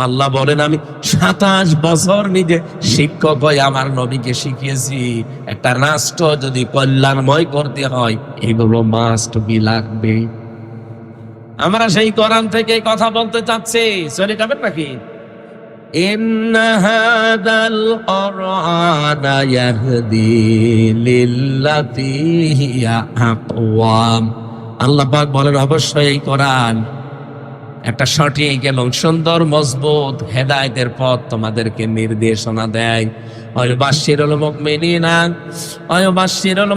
আল্লাহ বলেন আমি 27 বছর নিজে শিক্ষক হয়ে আমার নবীকে শিখিয়েছি। একটা রাষ্ট্র যদি কল্যাণময় করতে হয়, এগুলো মাস্ট বি লাগবে। আমরা সেই কোরআন থেকে কথা বলতে চাচ্ছি, চলে যাবেন নাকি? ইন্না হাদাল কুরআনা ইয়াহদি লিল্লাতী হিয়া আকওয়াম। আল্লাহ পাক বলেন অবশ্যই এই কোরআন একটা সঠিক এবং সুন্দর মজবুত হেদায়েতের পথ তোমাদেরকে নির্দেশনা দেয়। ওয়ায়ুবাশশিরুল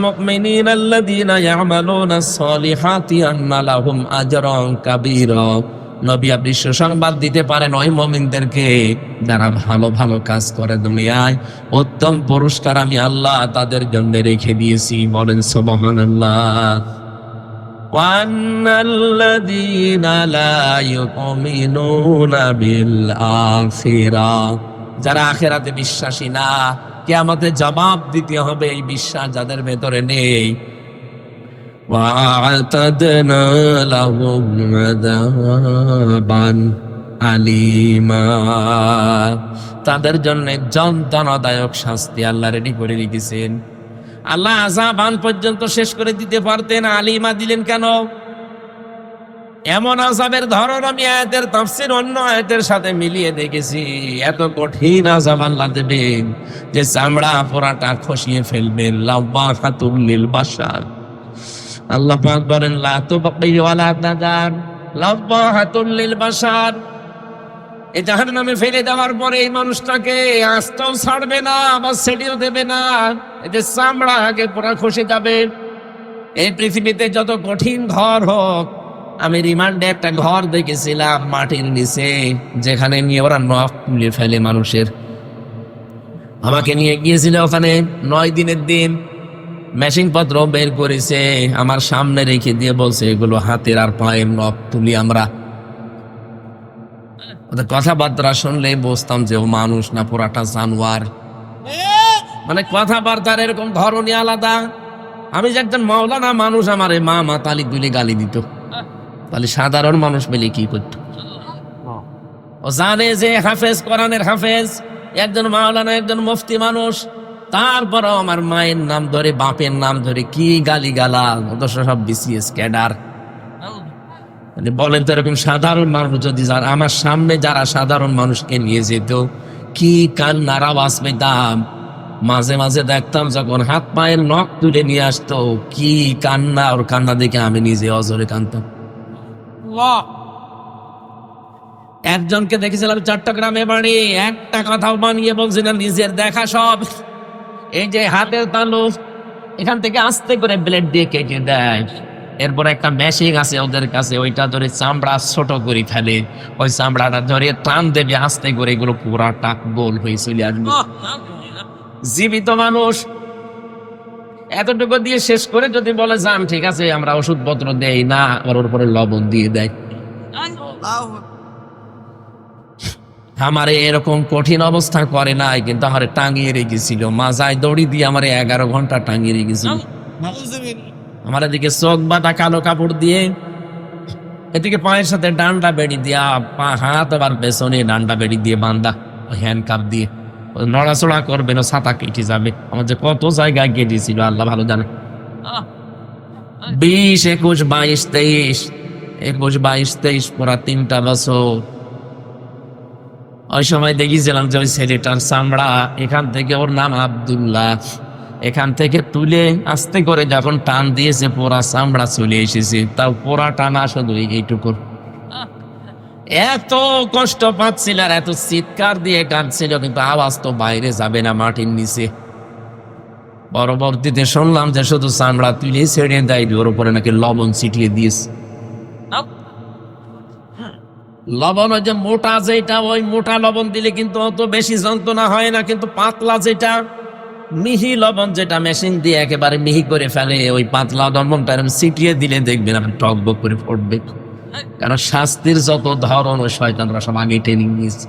মুমিনিনা আল্লাযীনা ইয়া'মালুনাস সালিহাতি আন্না লাহুম আজরান কাবীরা। নবী আপনি সুসংবাদ দিতে পারেন ওই মুমিনদেরকে যারা ভালো ভালো কাজ করে দুনিয়ায়, উত্তম পুরস্কার আমি আল্লাহ তাদের জন্য রেখে দিয়েছি। বলেন সুবহানাল্লাহ। ওয়ান্নাল্লাযীনা লা ইউমিনুনা বিল আখিরাহ, যারা আখিরাতে বিশ্বাসী না, কিয়ামতে জবাব দিতে হবে, এই বিশ্বাস যাদের ভেতরে নেই, ওয়া'তাদনা লাহুম আযাবান আলীমা, তাদের জন্য যন্ত্রণাদায়ক শাস্তি আল্লাহ রেডি করে রেখেছেন। আল্লাহ আযাবান পর্যন্ত শেষ করে দিতে পারতেন, আলিমা দিলেন কেন? এমন আযাবের ধরন আমি আয়াতের তাফসীর অন্য আয়াতের সাথে মিলিয়ে দেখেছি। এত কঠিন আযাব আল্লাহ দেবেন যে চামড়া পোড়াটা খসিয়ে ফেলবেন। লাওয়াহাতুল লিল বাশার, আল্লাহ পাক বলেন লা তুবকি ওয়ালা তাদার, লাওয়াহাতুল লিল বাশার। এই জাহান্নামে ফেলে দেওয়ার পরে এই মানুষটাকে আস্তেও ছাড়বে না, আবার ছেড়েও দেবে না, এতে চামড়া আগে পুরা খসে যাবে। এই পৃথিবীতে যত কঠিন ঘর হোক, আমি রিমান্ডে একটা ঘর দেখেছিলাম মাটির নিচে, যেখানে নিয়ে ওরা নখ তুলে ফেলে মানুষের। আমাকে নিয়ে গিয়েছিল ওখানে 9 দিনের দিন, মেশিন পত্র বের করেছে, আমার সামনে রেখে দিয়ে বলছে এগুলো হাতের আর পায়ের নখ তুলি আমরা। কথাবার্তা শুনলে বুঝতাম যে ও মানুষ না পুরাটা জানোয়ার। মানে কথাবার্তার এরকম ধরনই আলাদা। আমি যে একজন মাওলানা মানুষ, আমার মা তালিক দুলি গালি দিত, তাহলে সাধারণ মানুষ মিলে কি করতো? ও জানে যে হাফেজ, কোরআনের হাফেজ, একজন মাওলানা, একজন মুফতি মানুষ, তারপরও আমার মায়ের নাম ধরে, বাপের নাম ধরে কি গালি গালা, অথচ সব বিসিএস ক্যাডার। বলেন তো এরকম সাধারণ মানুষ যদি আমার সামনে যারা সাধারণ মানুষকে নিয়ে যেত, কি কান্নার আওয়াজ পেতাম। মাঝে মাঝে দেখতাম যখন হাত পায়ের নখ তুলে নিয়ে আসতো, কি কান্না, ওর কান্না দেখে আমি নিজে অজরে কাঁদতাম। একজনকে দেখেছিলাম চট্টগ্রামে বাড়ি, একটা কথাও বানিয়ে বলছে না, নিজের দেখা সব। এই যে হাতের তালু, এখান থেকে আস্তে করে ব্লেড দিয়ে কেটে দেয়, এরপর একটা মেশিন আছে ওদের কাছে, ওইটা ধরে চামড়া ছোট করে ফেলে, ওই চামড়াটা ধরে টান দেবে আস্তে করে, এগুলো পুরাটা গোল হয়ে চলে আসবে। জীবিত মানুষ এতটুকু দিয়ে শেষ করে যদি বলে যান ঠিক আছে আমরা ওষুধপত্র দেই না, আবার ওর উপরে লবণ দিয়ে দেয়। আমারে এরকম কঠিন অবস্থা করে নাই, কিন্তু আমারে টাঙিয়ে রেখেছিল, মাজায় দড়ি দিয়ে আমারে 11 ঘন্টা টাঙিয়ে রেখেছিল। আমার এদিকে চোখ বাঁধা কালো কাপড় দিয়ে, এদিকে পায়ের সাথে ডান্ডা বেড়ি দিয়া, হাত আবার পেছনে ডান্ডা বেড়ি দিয়ে বান্ধা, হ্যান্ড কাপ দিয়ে নড়াচড়া করবে না, ছাতা কেটে যাবে। আমার যে কত জায়গায় কেটেছিল আল্লাহ ভালো জানে। 20, 21, 22, 23, 21, 22, 23 পুরা 3টা বছর। ওই সময় দেখেছিলাম যে ওই ছেলেটার চামড়া এখান থেকে, ওর নাম আব্দুল্লাহ, এখান থেকে তুলে আস্তে করে যখন টান দিয়েছে পোড়া চামড়া চলে এসেছে, তাও পোড়া টানা শুধু এইটুকু। এত কষ্ট পাচ্ছিল আর এত চিৎকার দিয়ে কাঁদছিল, কিন্তু আওয়াজ তো বাইরে যাবে না মাটির নিচে। পরবর্তীতে শুনলাম যে শুধু চামড়া তুলে ছেড়ে দেয়, ওর উপরে নাকি লবণ ছিটিয়ে দিয়েছে। লবণ ওই যে মোটা যেটা, ওই মোটা লবণ দিলে কিন্তু অত বেশি যন্ত্রণা হয় না, কিন্তু পাতলা যেটা মিহি লবণ, যেটা মেশিন দিয়ে একেবারে মিহি করে ফেলে, ওই পাতলা লবণটা এরকম ছিটিয়ে দিলে দেখবেন আপনি টকবক করে পড়বে। কারণ শাস্তির যত ধরন ওই শয়তানরা সব আগে ট্রেনিং নিয়েছে,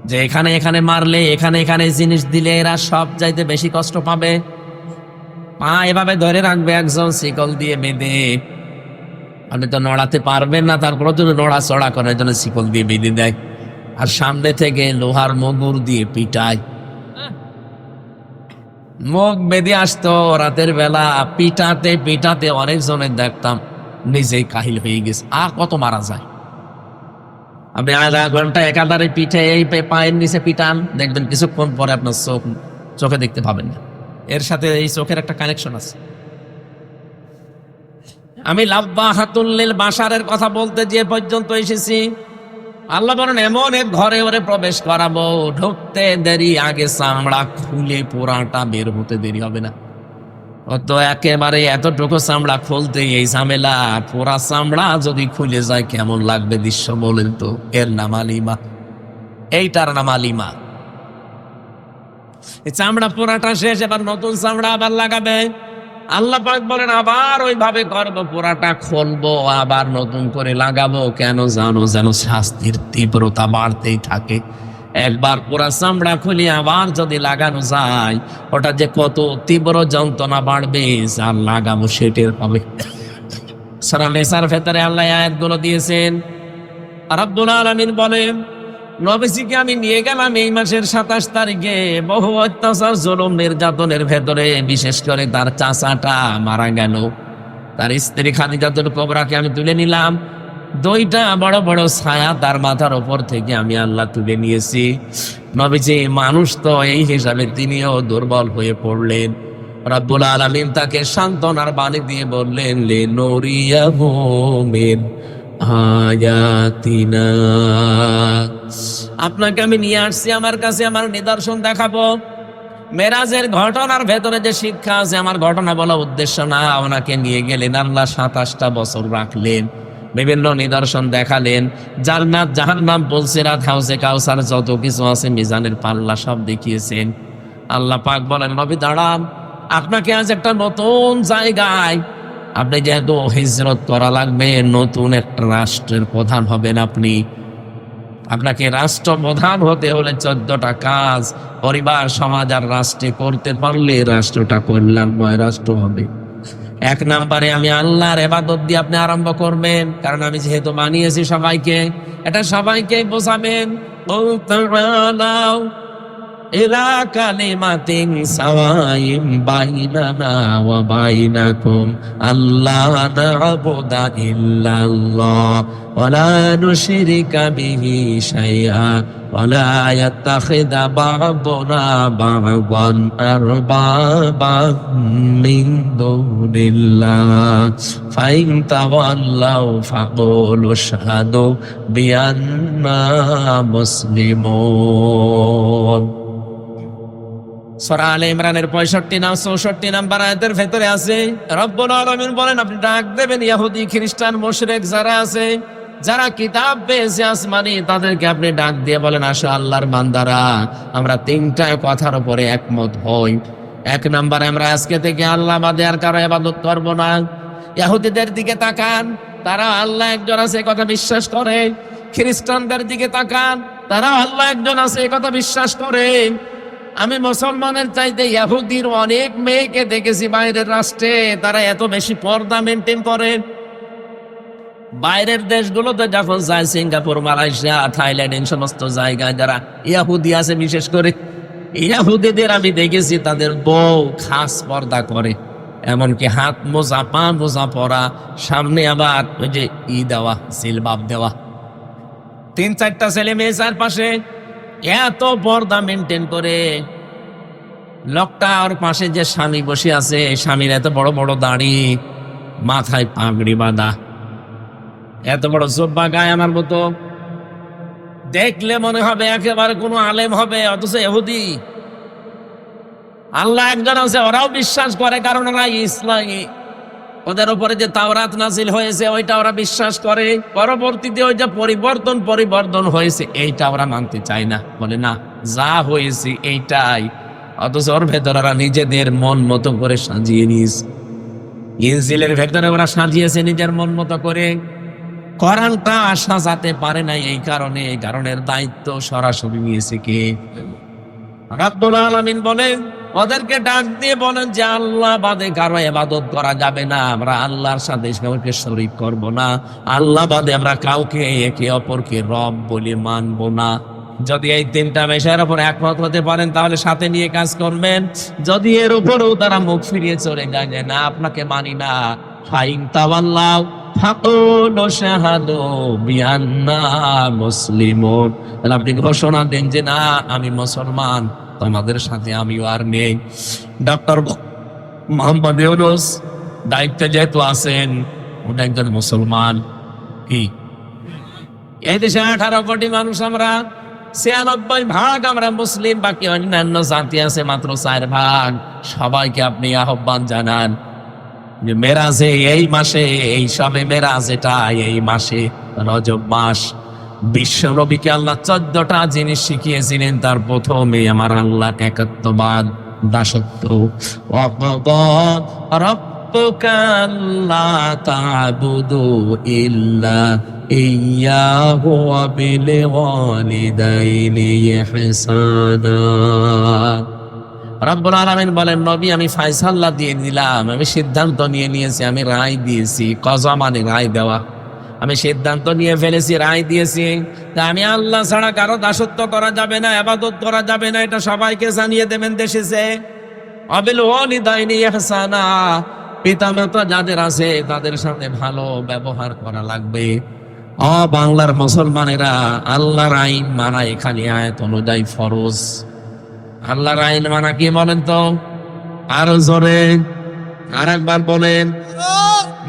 যে এখানে এখানে মারলে, এখানে এখানে জিনিস দিলে এরা সব চাইতে বেশি কষ্ট পাবে। পা এভাবে ধরে রাখবে একজন শিকল দিয়ে বেঁধে, আপনি তো নড়াতে পারবেন না, তারপরে তো নড়াচড়া করার জন্য শিকল দিয়ে বেঁধে দেয়, আর সামনে থেকে লোহার মগুর দিয়ে পিটায়। মুখ বেঁধে আসতো রাতের বেলা, পিটাতে পিটাতে অনেকজনের দেখতাম নিজেই কাহিল হয়ে গেছে। আর কত মারা যায়? আপনি আধা ঘন্টা একাধারে পিঠে এই পায়ের নিচে পিটান, দেখবেন কিছুক্ষণ পরে আপনার চোখে দেখতে পাবেন না। এর সাথে এই চোখের একটা কানেকশন আছে। আমি লাব্বাহাতুল বাশারের কথা বলতে যে পর্যন্ত এসেছি, আল্লাহ বলেন এমন এক ঘরে ওরে প্রবেশ করাবো, ঢুকতে দেরি, আগে চামড়া খুলে পোড়াটা বের হতে দেরি হবে না। তো একেবারে এতটুকু চামড়া খুলতে এই ঝামেলা, পোড়া চামড়া যদি খুলে যায় কেমন লাগবে দৃশ্য বলেন তো। এর নাম আলিমা, এইটার নাম আলিমা। এই চামড়া পোড়াটা শেষ, এবার নতুন চামড়া আবার লাগাবে। আল্লাহ পাক বলেন আবার ওইভাবে করবো, পোড়াটা খুলবো, আবার নতুন করে লাগাবো। কেন জানো? যেন শাস্তির তীব্রতা বাড়তেই থাকে। একবার পোড়া চামড়া খুলে আবার যদি লাগানো যায়, ওটা যে কত তীব্র যন্ত্রণা বাড়বে, যার লাগাবো সেটের হবে। সূরা নিসার ভেতরে আল্লাহ আয়াতগুলো দিয়েছেন। রব্বুল আলামিন বলেন, নবীজিকে আমি নিয়ে গেলাম এই মাসের 27 তারিখে, বহু অত্যাচার জুলুম নির্যাতনের ভেতরে, বিশেষ করে তার চাচাটা মারা গেল, তার স্ত্রী খাদিজাতুল কুবরাকে আমি তুলে নিলাম। 2টা বড় বড় ছায়া তার মাথার উপর থেকে আমি আল্লাহ তুলে নিয়েছি। নবীজি মানুষ তো, এই হিসাবে তিনিও দুর্বল হয়ে পড়লেন। রব্বুল আলামিন তাকে সান্ত্বনার বাণী দিয়ে বললেন, লিনুরিয়াহু মিন আয়াতিনা, আপনাকে আমি নিয়ে আসছি আমার কাছে, আমার নিদর্শন দেখাবো। মেরাজের ঘটনার ভেতরে যে শিক্ষা আছে, আমার ঘটনা বলা উদ্দেশ্য না। ওনাকে নিয়ে গেলেন, আল্লাহ 27টা বছর রাখলেন, বিভিন্ন নিদর্শন দেখালেন, জান্নাত জাহান্নাম, পুলসিরাত, হাউজে কাউসার, যত কিছু আছে, মিজানের পাল্লা সব দেখিয়েছেন। আল্লাহ পাক বলেন, নবী দাঁড়ান, আপনাকে আজ একটা নতুন জায়গায়, আপনি যেহেতু হিজরত করা লাগবে, নতুন একটা রাষ্ট্রের প্রধান হবেন আপনি। আপনাকে রাষ্ট্রপ্রধান হতে হলে 14টা কাজ পরিবার, সমাজ আর রাষ্ট্রে করতে পারলে রাষ্ট্রটা কল্যাণময় রাষ্ট্র হবে। 1 নম্বরে আমি আল্লাহর ইবাদত দিয়ে আপনি আরম্ভ করবেন, কারণ আমি যেহেতু বানিয়েছি সবাইকে, এটা সবাইকে বোঝাবেন। ইলা কালিমাতিন সাওয়াইন বাইনানা ওয়া বাইনাকুম আল্লা না'বুদা ইল্লাল্লাহ ওয়া লা নুশরিকা বিহি শাইআ ওয়া লা ইয়াত্তাখিযা বা'দুনা বা'দান আরবাবান মিন দুনিল্লাহ ফাইন তাওয়াল্লাউ ফাকুলু আশহাদু বিআন্না মুসলিমুন। সূরা আলে ইমরানের 65 না 64 নাম্বার আয়াতের ভেতরে আছে রব্বুল আলামিন বলেন, আপনি ডাক দেবেন ইহুদি খ্রিস্টান মুশরিক যারা আছে, যারা কিতাব পেয়েছে আসমানি, তাদেরকে আপনি ডাক দিয়ে বলেন, আসো আল্লাহর বান্দারা, আমরা তিনটা কথার উপরে একমত হই। এক নম্বরে, আমরা আজকে থেকে আল্লাহ বাদে আর কারো ইবাদত করব না। ইহুদিদের দিকে তাকান, তারা আল্লাহ একজন আছে এই কথা বিশ্বাস করে। খ্রিস্টানদের দিকে তাকান, তারা আল্লাহ একজন আছে এই কথা বিশ্বাস করে। আমি মুসলমানের চাইতে ইহুদির অনেক মেয়েকে দেখেছি বাইরের রাষ্ট্রে, তারা এত বেশি পর্দা মেনটেন করে। বাইরের দেশগুলোতে যখন যায়, সিঙ্গাপুর, মালয়েশিয়া, থাইল্যান্ড, এই সমস্ত জায়গায় যারা ইহুদি আছে, বিশেষ করে ইহুদিদের আমি দেখেছি তাদের বউ খাস পর্দা করে, এমনকি হাত মোজা, পা মোজা পরা, সামনে আবার ওই যে দেওয়া, জিলবাব দেওয়া, 3-4টা ছেলে মেয়ে চারপাশে, এত পর্দা মেনটেন করে। লোকটা ওর পাশে যে স্বামী বসে আছে, স্বামীর এত বড় বড় দাড়ি, মাথায় পাগড়ি বাঁধা, এত বড় জব্বা গায়ে, আমার মতো দেখলে মনে হবে একেবারে কোনো আলেম হবে, অথচ ইহুদি। আল্লাহ একজন আছে, ওরাও বিশ্বাস করে, কারণ ওরা ইসলামী, ওদের উপরে যে তাওরাত নাজিল হয়েছে ওইটা ওরা বিশ্বাস করে। পরবর্তীতে ওই যে পরিবর্তন হয়েছে এইটা ওরা মানতে চায় না, বলে না যা হয়েছে এইটাই। অথচ ওর ভেতর ওরা নিজেদের মন মতো করে সাজিয়ে নিয়েছে। ইনজিলের ভেতরে ওরা সাজিয়েছে নিজের মন মতো করে। কোরআনটা সাজাতে পারে না, এই কারণের দায়িত্ব সরাসরি নিয়েছে কে? রব্বুল আলামিন বলেন, ওদেরকে ডাক দিয়ে বলেন যে আল্লাহ বাদে কারো ইবাদত করা যাবে না, আমরা আল্লাহর সাথে কাউকে শরীক করব না, আল্লাহ বাদে আমরা কাউকে একে অপরকে রব বলে মানব না। যদি এই তিনটা বিষয়ের উপর একমত হতে পারেন তাহলে সাথে নিয়ে কাজ করবেন। যদি এর উপরেও তারা মুখ ফিরিয়ে চলে যায় যে না আপনাকে মানি না, ফাইন তাওয়াল্লাউ ফাকুলু শাহাদু বিআন্না মুসলিমুন, তাহলে আপনি ঘোষণা দেন যে না আমি মুসলমান, তোমাদের সাথে আমিও আর নেই। ডক্টর মোহাম্মদ ইউনূস দায়িত্বে যেহেতু আছেন, উনি একজন মুসলমান। কি এই দেশে 18 কোটি মানুষ, আমরা 96% আমরা মুসলিম, বাকি অন্যান্য জাতি আছে মাত্র 4%। সবাইকে আপনি আহ্বান জানান যে মেরাজে এই মাসে, এই সবে মেরাজ, এটা এই মাসে রজব মাস, বিশ্ব নবীকে আল্লাহ 14টা জিনিস শিখিয়েছিলেন। তার প্রথমে আমার আল্লাহ একাত্মবাদ, দাসত্ব। ওয়াকাদা রাব্বুকা আল্লা তা'বুদু ইল্লা ইয়্যাহু ওয়া বিল ওয়ালিদাইনি ইহসানা। রব্বুল আলামিন বলেন, নবী আমি ফয়সালা দিয়ে দিলাম, আমি সিদ্ধান্ত নিয়ে নিয়েছি, আমি রায় দিয়েছি। কজা মানে রায় দেওয়া, আমি সিদ্ধান্ত নিয়ে ফেলেছি, রায় দিয়েছি। তা আমি আল্লাহ ছাড়া কারো দাসত্ব করা যাবে না, ইবাদত করা যাবে না, এটা সবাইকে জানিয়ে দেবেন দেশে। ওয়াবিল ওয়ালিদাইনি ইহসানা, পিতামাতা যাদের আছে তাদের সাথে ভালো ব্যবহার করা লাগবে। বাংলার মুসলমানেরা আল্লাহর আইন মানা এখানে আয়াত অনুযায়ী ফরজ। আল্লাহর আইন মানা কি বলেন তো? আরো জোরে আর একবার বলেন।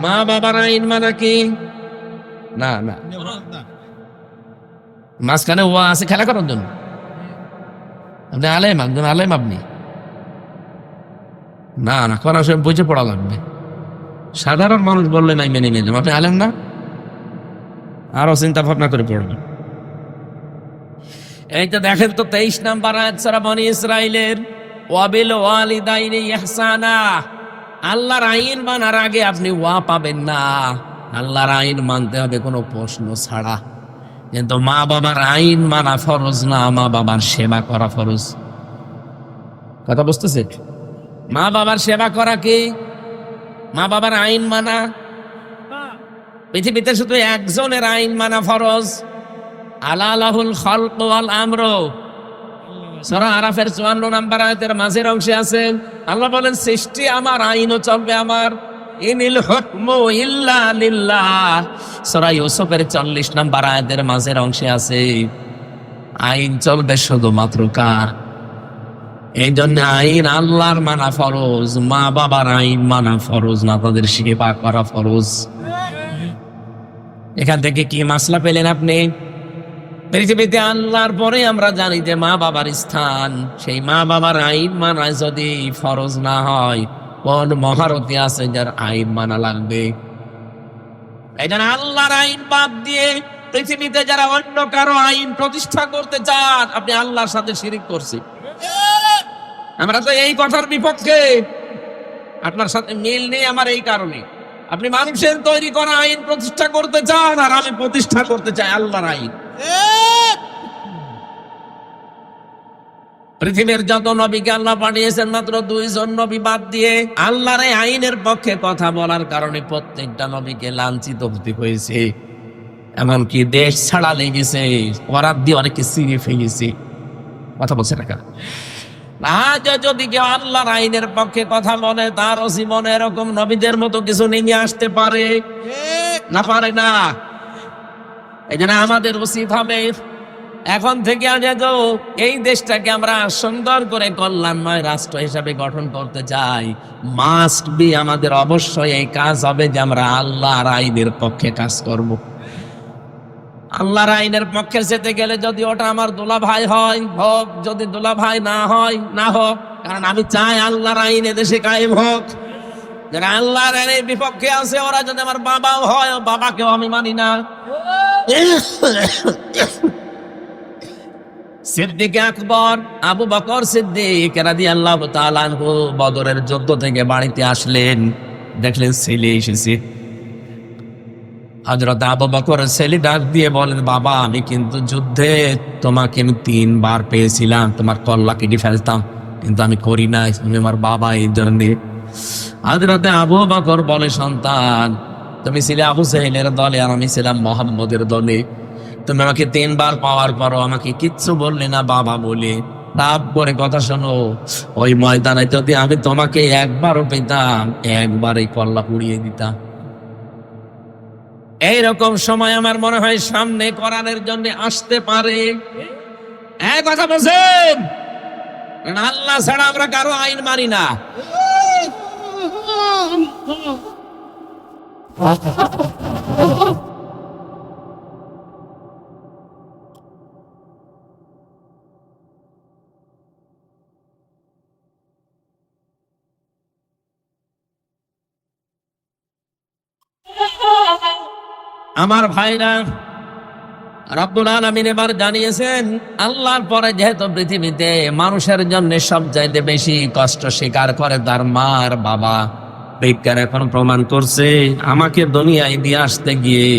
মা বাবার আইন মানা কি? না না, মাঝখানে ওয়া আছে খেলা করার জন্য। আপনি আলেম, একজন আলেম আপনি, না না করার সময় বুঝে পড়া লাগবে। সাধারণ মানুষ বললে নাই মেনে নিয়ে যাবেন, আপনি আলেম না, আরো চিন্তা ভাবনা করে পড়বেন। এই তো দেখেন তো 23 নাম্বার আয়াত সূরা বনী ইসরাইলের, ওয়াবিল ওয়ালিদাইনি ইহসানা। আল্লাহর আইন মানার আগে আপনি ওয়া পাবেন না, আল্লাহর আইন মানতে হবে কোনো প্রশ্ন ছাড়া। কিন্তু মা বাবার আইন মানা ফরজ না, মা বাবার সেবা করা ফরজ। কথা বুঝতেছে? মা বাবার সেবা করা কি? মা বাবার আইন মানা। পৃথিবীতে শুধু একজনের আইন মানা ফরজ, আলা লাহুল খালকু ওয়াল আমরু। সূরা আরাফের 54 নম্বর আয়াতের মাঝের অংশে আছে আল্লাহ বলেন সৃষ্টি আমার, আইনও চলবে আমার। ইনিল হুকমু ইল্লা লিল্লাহ। সূরা ইউসুফের 40 নম্বর আয়াতের মাঝের অংশে আছে আইন চলবে শুধুমাত্র কার? এই জন্য আইন আল্লাহর মানা ফরজ, মা বাবার আইন মানা ফরজ না, তাদের সেবা করা ফরজ। এখান থেকে কি মাসলা পেলেন আপনি? পৃথিবীতে আল্লাহর পরে আমরা জানি যে মা বাবার স্থান, সেই মা বাবার আইন মানা যদি ফরজ না হয়, কোন মহারথী আছে যার আইন মানা লাগবে? এই জন্য আল্লাহর আইন বাদ দিয়ে পৃথিবীতে যারা অন্য কারো আইন প্রতিষ্ঠা করতে চান, আপনি আল্লাহর সাথে শিরিক করছেন। আমরা তো এই কথার বিপক্ষে, আপনার সাথে মিল নেই আমার এই কারণে। আপনি মানুষের তৈরি করা আইন প্রতিষ্ঠা করতে চান, আর আমি প্রতিষ্ঠা করতে চাই আল্লাহর আইন। পৃথিবীর যত নবীকে আল্লাহ পাঠিয়েছেন মাত্র 2 জন নবী বাদ দিয়ে আল্লাহর এই আইনের পক্ষে কথা বলার কারণে প্রত্যেকটা নবীকে লাঞ্ছিত হতে হয়েছে। এমনকি দেশ ছাড়া লেগেছে, করার দিয়ে অনেকে সিঁড়ি ফেলেছে। কথা বলছে না? আজ যদি কেউ আল্লাহর আইনের পক্ষে কথা বলে, তার জীবনে এরকম নবীদের মতো কিছু নেমে আসতে পারে না? পারে না। এই জন্য আমাদের উচিত হবে এখন থেকে এই দেশটাকে আমরা সুন্দর করে কল্যাণময় রাষ্ট্র হিসাবে গঠন করতে চাই, মাস্ট বি আমাদের অবশ্যই এই কাজ হবে যে আমরা আল্লাহর আইনের পক্ষে কাজ করব। আল্লাহর আইনের পক্ষে যেতে গেলে যদি ওটা আমার দুলা ভাই হয় হোক, যদি দুলা ভাই না হয় না হোক, কারণ আমি চাই আল্লাহর আইন এদেশে কায়েম হোক। যারা আল্লাহর আইনের বিপক্ষে আছে ওরা যদি আমার বাবাও হয়, বাবাকেও আমি মানি না। সিদ্দিক আকবর আবু বকর সিদ্দিক রাদিয়াল্লাহু তাআলা আনহু বদরের যুদ্ধ থেকে বাড়িতে আসলেন, দেখলেন ছেলে এসেছে। হযরত আবু বকর ছেলে ডাক দিয়ে বলেন, বাবা আমি কিন্তু যুদ্ধে তোমাকে আমি 3 বার পেয়েছিলাম, তোমার কল্লা কেটে ফেলতাম, কিন্তু আমি করি নাই, তুমি আমার বাবা, এই জন্য। হযরত আবু বকর বলে, সন্তান তুমি ছিলে আবু জাহেলের দলে আর আমি ছিলাম মুহাম্মদের দলে, তুমি আমাকে 3 বার পাওয়ার পরও আমাকে কিচ্ছু বললে না বাবা বলে। তাপ করে কথা শোনো, ওই ময়দানে যদি আমি তোমাকে একবারও পেতাম, একবারই কল্লা পুড়িয়ে দিতাম। এইরকম সময় আমার মনে হয় সামনে কোরআনের জন্য আসতে পারে। এক কথা বলছেন, আল্লাহ ছাড়া আমরা কারো আইন মানি না। আমার ভাইরা, রব্বুল আলামিন এবার জানিয়েছেন আল্লাহর পরে যেহেতু পৃথিবীতে মানুষের জন্য সবচাইতে বেশি কষ্ট স্বীকার করে তার মার বাবা। বিজ্ঞান এখন প্রমাণ করছে, আমাকে দুনিয়ায় দিয়ে আসতে গিয়ে,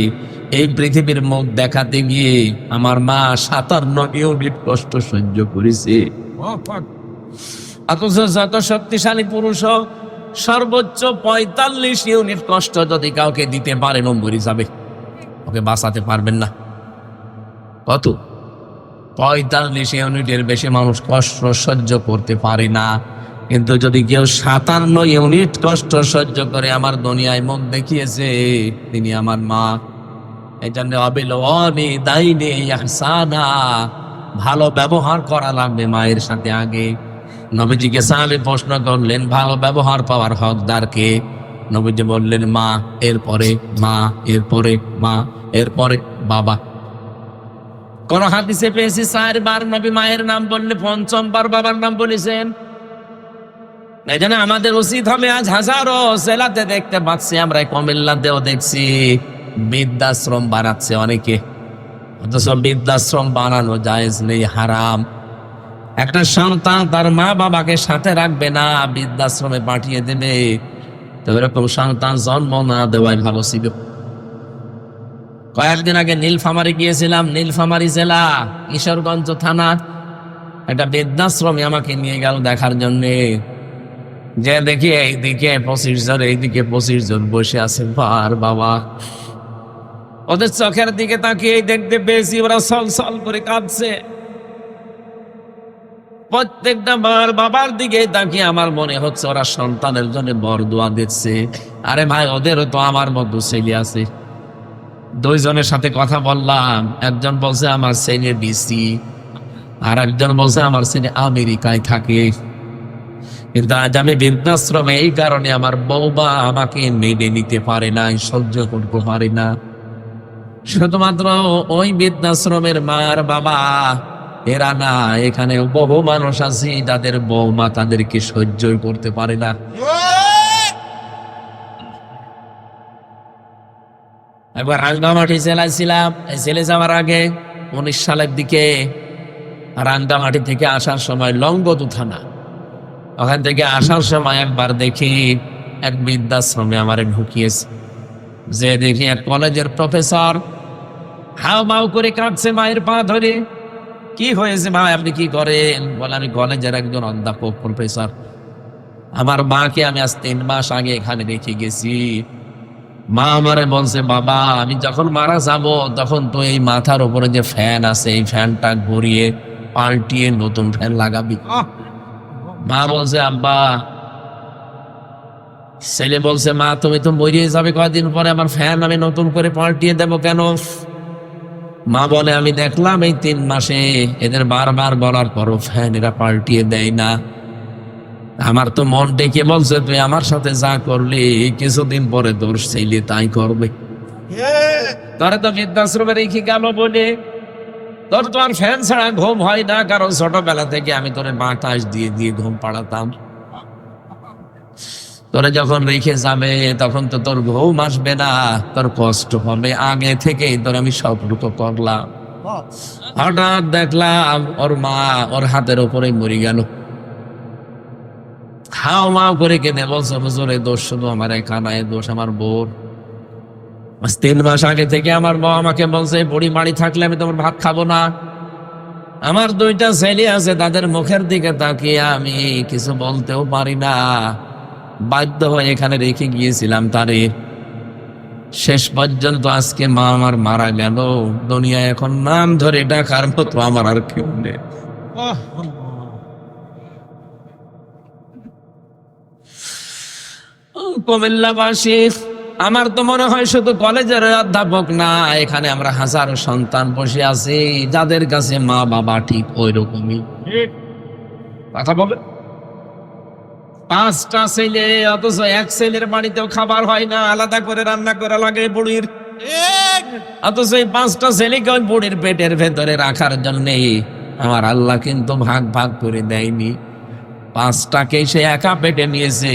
এই পৃথিবীর মুখ দেখাতে গিয়ে আমার মা 57 ইউনিট কষ্ট সহ্য করেছে। অথচ যত শক্তিশালী পুরুষ হোক, সর্বোচ্চ 45 ইউনিট কষ্ট যদি কাউকে দিতে পারেন ও মরে যাবে, ওকে বাঁচাতে পারবেন না। কত? 45 ইউনিটের বেশি মানুষ কষ্ট সহ্য করতে পারে না। কিন্তু যদি কেউ 57 ইউনিট কষ্ট সহ্য করে আমার দুনিয়ায় মুখ দেখিয়েছে, তিনি আমার মা। এই জন্য ভালো ব্যবহার করা লাগবে মায়ের সাথে। আগে নবীজিকে সাহাবী প্রশ্ন করলেন, ভালো ব্যবহার পাওয়ার হকদার কে? নবীজি বললেন মা, এরপরে মা, এরপরে মা, এরপরে বাবা। কোন হাদিসে পেয়েছি 4 বার নবী মায়ের নাম বললে 5ম বার বাবার নাম বলেছেন। এই জন্য আমাদের উচিত হবে, আজ হাজারো জেলাতে দেখতে পাচ্ছি, আমরা কুমিল্লাতেও দেখছি বৃদ্ধাশ্রম বানাচ্ছে অনেকে, অথচ বৃদ্ধাশ্রম বানানো জায়েজ নেই, হারাম। একটা সন্তান তার মা বাবাকে সাথে রাখবে না, বৃদ্ধাশ্রমে পাঠিয়ে দেবে, তো এরকম সন্তান জন্ম না দেওয়াই ভালো ছিল। কয়েকদিন আগে নীলফামারী গিয়েছিলাম, নীলফামারী জেলা কিশোরগঞ্জ থানা, একটা বৃদ্ধাশ্রমে আমাকে নিয়ে গেল দেখার জন্য। যে দেখি এইদিকে 25 জন, এইদিকে 25 জন বসে আছে, আর বাবা ওদের চোখের দিকে তাকিয়ে দেখতে পেয়েছি ওরা সল সল করে কাঁদছে। প্রত্যেকটা মার বাবার দিকে তাকিয়ে আমার মনে হচ্ছে ওরা সন্তানের জন্য বরদোয়া দিচ্ছে। আরে ভাই, ওদেরও তো আমার মতো ছেলে আছে। দুইজনের সাথে কথা বললাম, একজন বলছে আমার ছেলে বিসি, আর একজন বলছে আমার ছেলে আমেরিকায় থাকে। কিন্তু আজ আমি বৃদ্ধাশ্রমে, এই কারণে আমার বৌমা আমাকে মেনে নিতে পারে না, সহ্য করতে পারে না। শুধুমাত্র ওই বৃদ্ধাশ্রমের মার বাবা এরা না, এখানে বহু মানুষ আছে যাদের বৌমা তাদেরকে সহ্য করতে পারে না। একবার রাঙ্গামাটি জেলায় ছিলাম, জেলে যাওয়ার আগে 19 সালের দিকে। রাঙ্গামাটি থেকে আসার সময় লংগদু থানা, ওখান থেকে আসার সময় একবার দেখি এক বৃদ্ধাশ্রমে আমারে ঢুকিয়েছে। যে দেখি এক কলেজের প্রফেসর হাও মাও করে কাঁদছে মায়ের পা ধরে। কি হয়েছে মা, আপনি কি করেন? বলে আমি কলেজের একজন অধ্যাপক, প্রফেসর। আমার মাকে আমি আজ 3 মাস আগে এখানে রেখে গেছি। মা আমারে বলছে, বাবা আমি যখন মারা যাব তখন তো এই মাথার উপরে যে ফ্যান আছে এই ফ্যানটা ঘুরিয়ে পাল্টিয়ে নতুন ফ্যান লাগাবি। মা বলছে, আব্বা। ছেলে বলছে, মা তুমি তো মরিয়ে যাবে কয়েকদিন পরে, আমার ফ্যান আমি নতুন করে পাল্টিয়ে দেবো কেন? মা বলে, আমি দেখলাম এই 3 মাসে এদের বারবার বলার পরও ফ্যান এরা পাল্টিয়ে দেয় না। আমার তো মন ডেকে বলছে, তুই আমার সাথে যা করলি কিছুদিন পরে তোর ছেলে তাই করবে। তোরা তো বৃদ্ধাশ্রমে রেখে গেল বলে তোর তো আর ফ্যান ছাড়া ঘুম হয় না, কারণ ছোটবেলা থেকে আমি তোর বাতাস দিয়ে দিয়ে ঘুম পাড়াতাম। তোরা যখন রেখে যাবে তখন তো তোর ঘুম আসবে না, তোর কষ্ট হবে। আগে থেকেই তোর আমি সতর্ক করলাম। হঠাৎ দেখলাম ওর মা ওর হাতের উপরেই মরে গেল। হাও মাও করে কেঁদে বলছে, হুজুর এই দোষ শুধু আমার একা, এই দোষ আমার বোর। 3 মাস আগে থেকে আমার মা আমাকে বলছে, বুড়ি বাড়ি থাকলে আমি তোমার ভাত খাবো না। আমার 2টা ছেলে আছে, তাদের মুখের দিকে তাকিয়ে আমি কিছু বলতেও পারি না। বাধ্য হয়ে এখানে রেখে গিয়েছিলাম তারে। শেষ পর্যন্ত আজকে মা আমার মারা গেল। দুনিয়ায় এখন নাম ধরে ডাকার মতো আমার আর কেউ নেই। কুমিল্লাবাসী, আমার তো মনে হয় শুধু কলেজের অধ্যাপক না, এখানে আমরা হাজারো সন্তান বসে আছি যাদের কাছে মা বাবা ঠিক ওই রকমই। কথা বলে 5টা ছেলে, অথচ এক ছেলের বাড়িতেও খাবার হয় না, আলাদা করে রান্না করা লাগে বুড়ির। অথচ এই 5টা ছেলেকে ওই বুড়ির পেটের ভেতরে রাখার জন্য আমার আল্লাহ কিন্তু ভাগ ভাগ করে দেয়নি। 5টাকে সে একা পেটে নিয়েছে।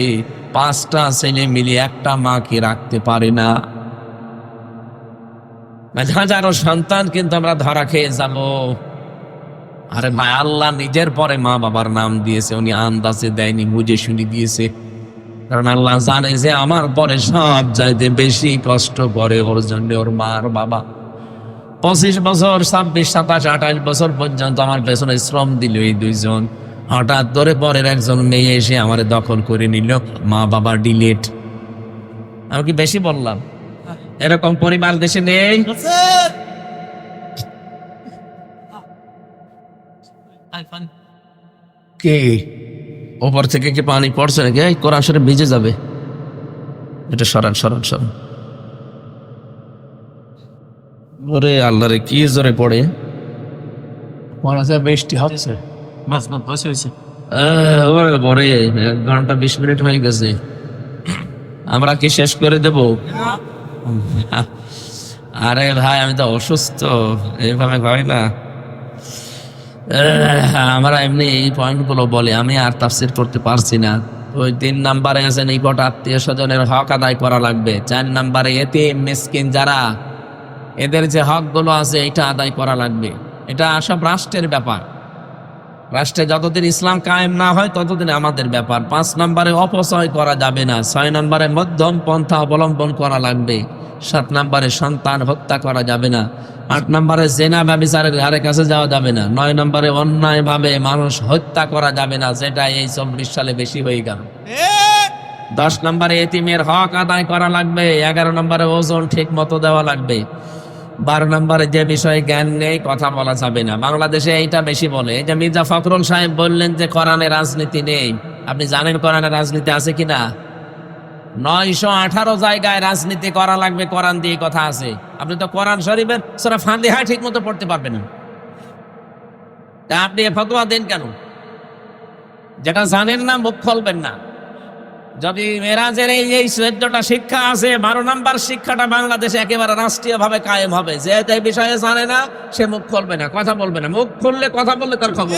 5টা ছেলে মিলে একটা মাকে রাখতে পারে না। হাজারো সন্তান কিন্তু আমরা ধরা খেয়ে যাব। আরে ভাই, আল্লাহ নিজের পরে মা বাবার নাম দিয়েছে, উনি আন্দাজে দেয়নি, বুঝে শুনি দিয়েছে। কারণ আল্লাহ জানে যে আমার পরে সব চাইতে বেশি কষ্ট করে ওর জন্য ওর মা আর বাবা। 25 বছর, 26, 27, 28 বছর পর্যন্ত আমার পেছনে শ্রম দিল এই 2জন। হঠাৎ ধরে পরের একজন মেয়ে এসে আমার দখল করে নিল, মা বাবা ডিলেট। আমি কি বেশি বললাম? এরকম পরিবার দেশে নেই। কে ওপর থেকে কি পানি পড়ছে নাকি? কোরআন শরীফ ভিজে যাবে। এটা সরান সরান সরান। ওরে আল্লাহ রে, কি জোরে পড়ে। বৃষ্টি হচ্ছে, পরে 1 ঘন্টা 20 মিনিট হয়ে গেছে। আমরা কি শেষ করে দেব? আরে ভাই, আমি তো অসুস্থ, এইভাবে হয় না। আমরা এমনি এই পয়েন্টগুলো বলে আমি আর তাফসীর করতে পারছি না। ওই 3 নম্বরে আছে নিকট আত্মীয় স্বজনের হক আদায় করা লাগবে। 4 নম্বরে এতিম মিসকিন যারা, এদের যে হকগুলো আছে এটা আদায় করা লাগবে। এটা সব রাষ্ট্রের ব্যাপার। রাষ্ট্রে যতদিন ইসলাম কায়েম না হয় ততদিন আমাদের ব্যাপার। 5 নম্বরে অপচয় করা যাবে না। 6 নম্বরে মধ্যম পন্থা অবলম্বন করা লাগবে। 7 নম্বরে সন্তান হত্যা করা যাবে না। 8 নম্বরে জেনা ব্যভিচারের ধারে কাছে যাওয়া যাবে না। 9 নম্বরে অন্যায় ভাবে মানুষ হত্যা করা যাবে না, যেটা এই 24 সালে বেশি হয়ে গেল। 10 নম্বরে এতিমের হক আদায় করা লাগবে। 11 নম্বরে ওজন ঠিক মতো দেওয়া লাগবে। 12 নম্বরে যে বিষয়ে জ্ঞান নেই কথা বলা যাবে না। বাংলাদেশে এইটা বেশি বলে। এই যে মির্জা ফখরুল সাহেব বললেন যে কোরআনে রাজনীতি নেই, আপনি জানেন কোরআনে রাজনীতি আছে কিনা? 918 জায়গায় রাজনীতি করা লাগবে কোরআন দিয়ে কথা আছে। আপনি তো কোরআন শরীফের সূরা ফাতিহা ঠিক মতো পড়তে পারবেন না, তা আপনি ফতোয়া দেন কেন? যেটা জানেন না মুখ খুলবেন না। যদি মেরাজের এই 14টা শিক্ষা আছে, 12 নম্বর শিক্ষাটা বাংলাদেশে একেবারে রাষ্ট্রীয় ভাবে কায়েম হবে। যে এই বিষয়ে জানে না সে মুখ খুলবে না, কথা বলবে না। মুখ খুললে কথা বললে তার খবর।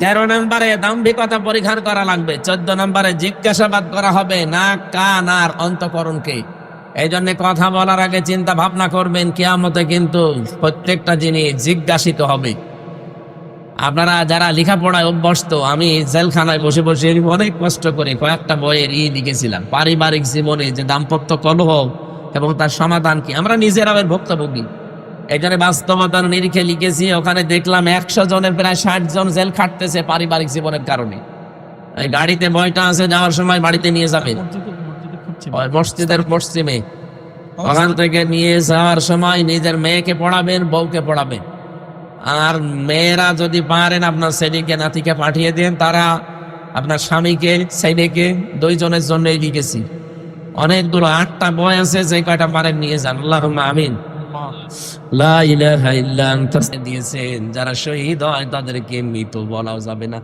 13 নম্বরে দাম্ভিকতা পরিহার করা লাগবে। 14 নম্বরে জিজ্ঞাসাবাদ করা হবে নাক, কান আর অন্তঃকরণকে। এই জন্য কথা বলার আগে চিন্তা ভাবনা করবেন, কিয়ামতে কিন্তু প্রত্যেকটা জিনিস জিজ্ঞাসিত হবে। আপনারা যারা লেখাপড়ায় অভ্যস্ত, আমি জেলখানায় বসে বসে অনেক কষ্ট করে কয়েকটা বইয়ের লিখেছিলাম, পারিবারিক জীবনে যে দাম্পত্য কলহ এবং তার সমাধান কি। আমরা নিজেরা ভুক্তভোগী। এখানে বাস্তবতার নিরিখে লিখেছি, ওখানে দেখলাম 100 জনের প্রায় 60 জন জেল খাটতেছে পারিবারিক জীবনের কারণে। এই গাড়িতে বইটা আছে, যাওয়ার সময় বাড়িতে নিয়ে যাবে, মসজিদের পশ্চিমে। ওখান থেকে নিয়ে যাওয়ার সময় নিজের মেয়েকে পড়াবেন, বউকে পড়াবেন। আর মেয়েরা যদি পারেন আপনার ছেলেকে নাতিকে পাঠিয়ে দেন, তারা আপনার স্বামীকে ছেলেকে 2 জনের জন্যই লিখেছি। অনেকগুলো 8টা বই আছে, যে কয়টা পারেন নিয়ে যান। আল্লাহুম্মা আমিন। লা ইলাহা ইল্লা আনতা দিয়েছেন। যারা শহীদ হয় তাদেরকে মৃত বলাও যাবে না।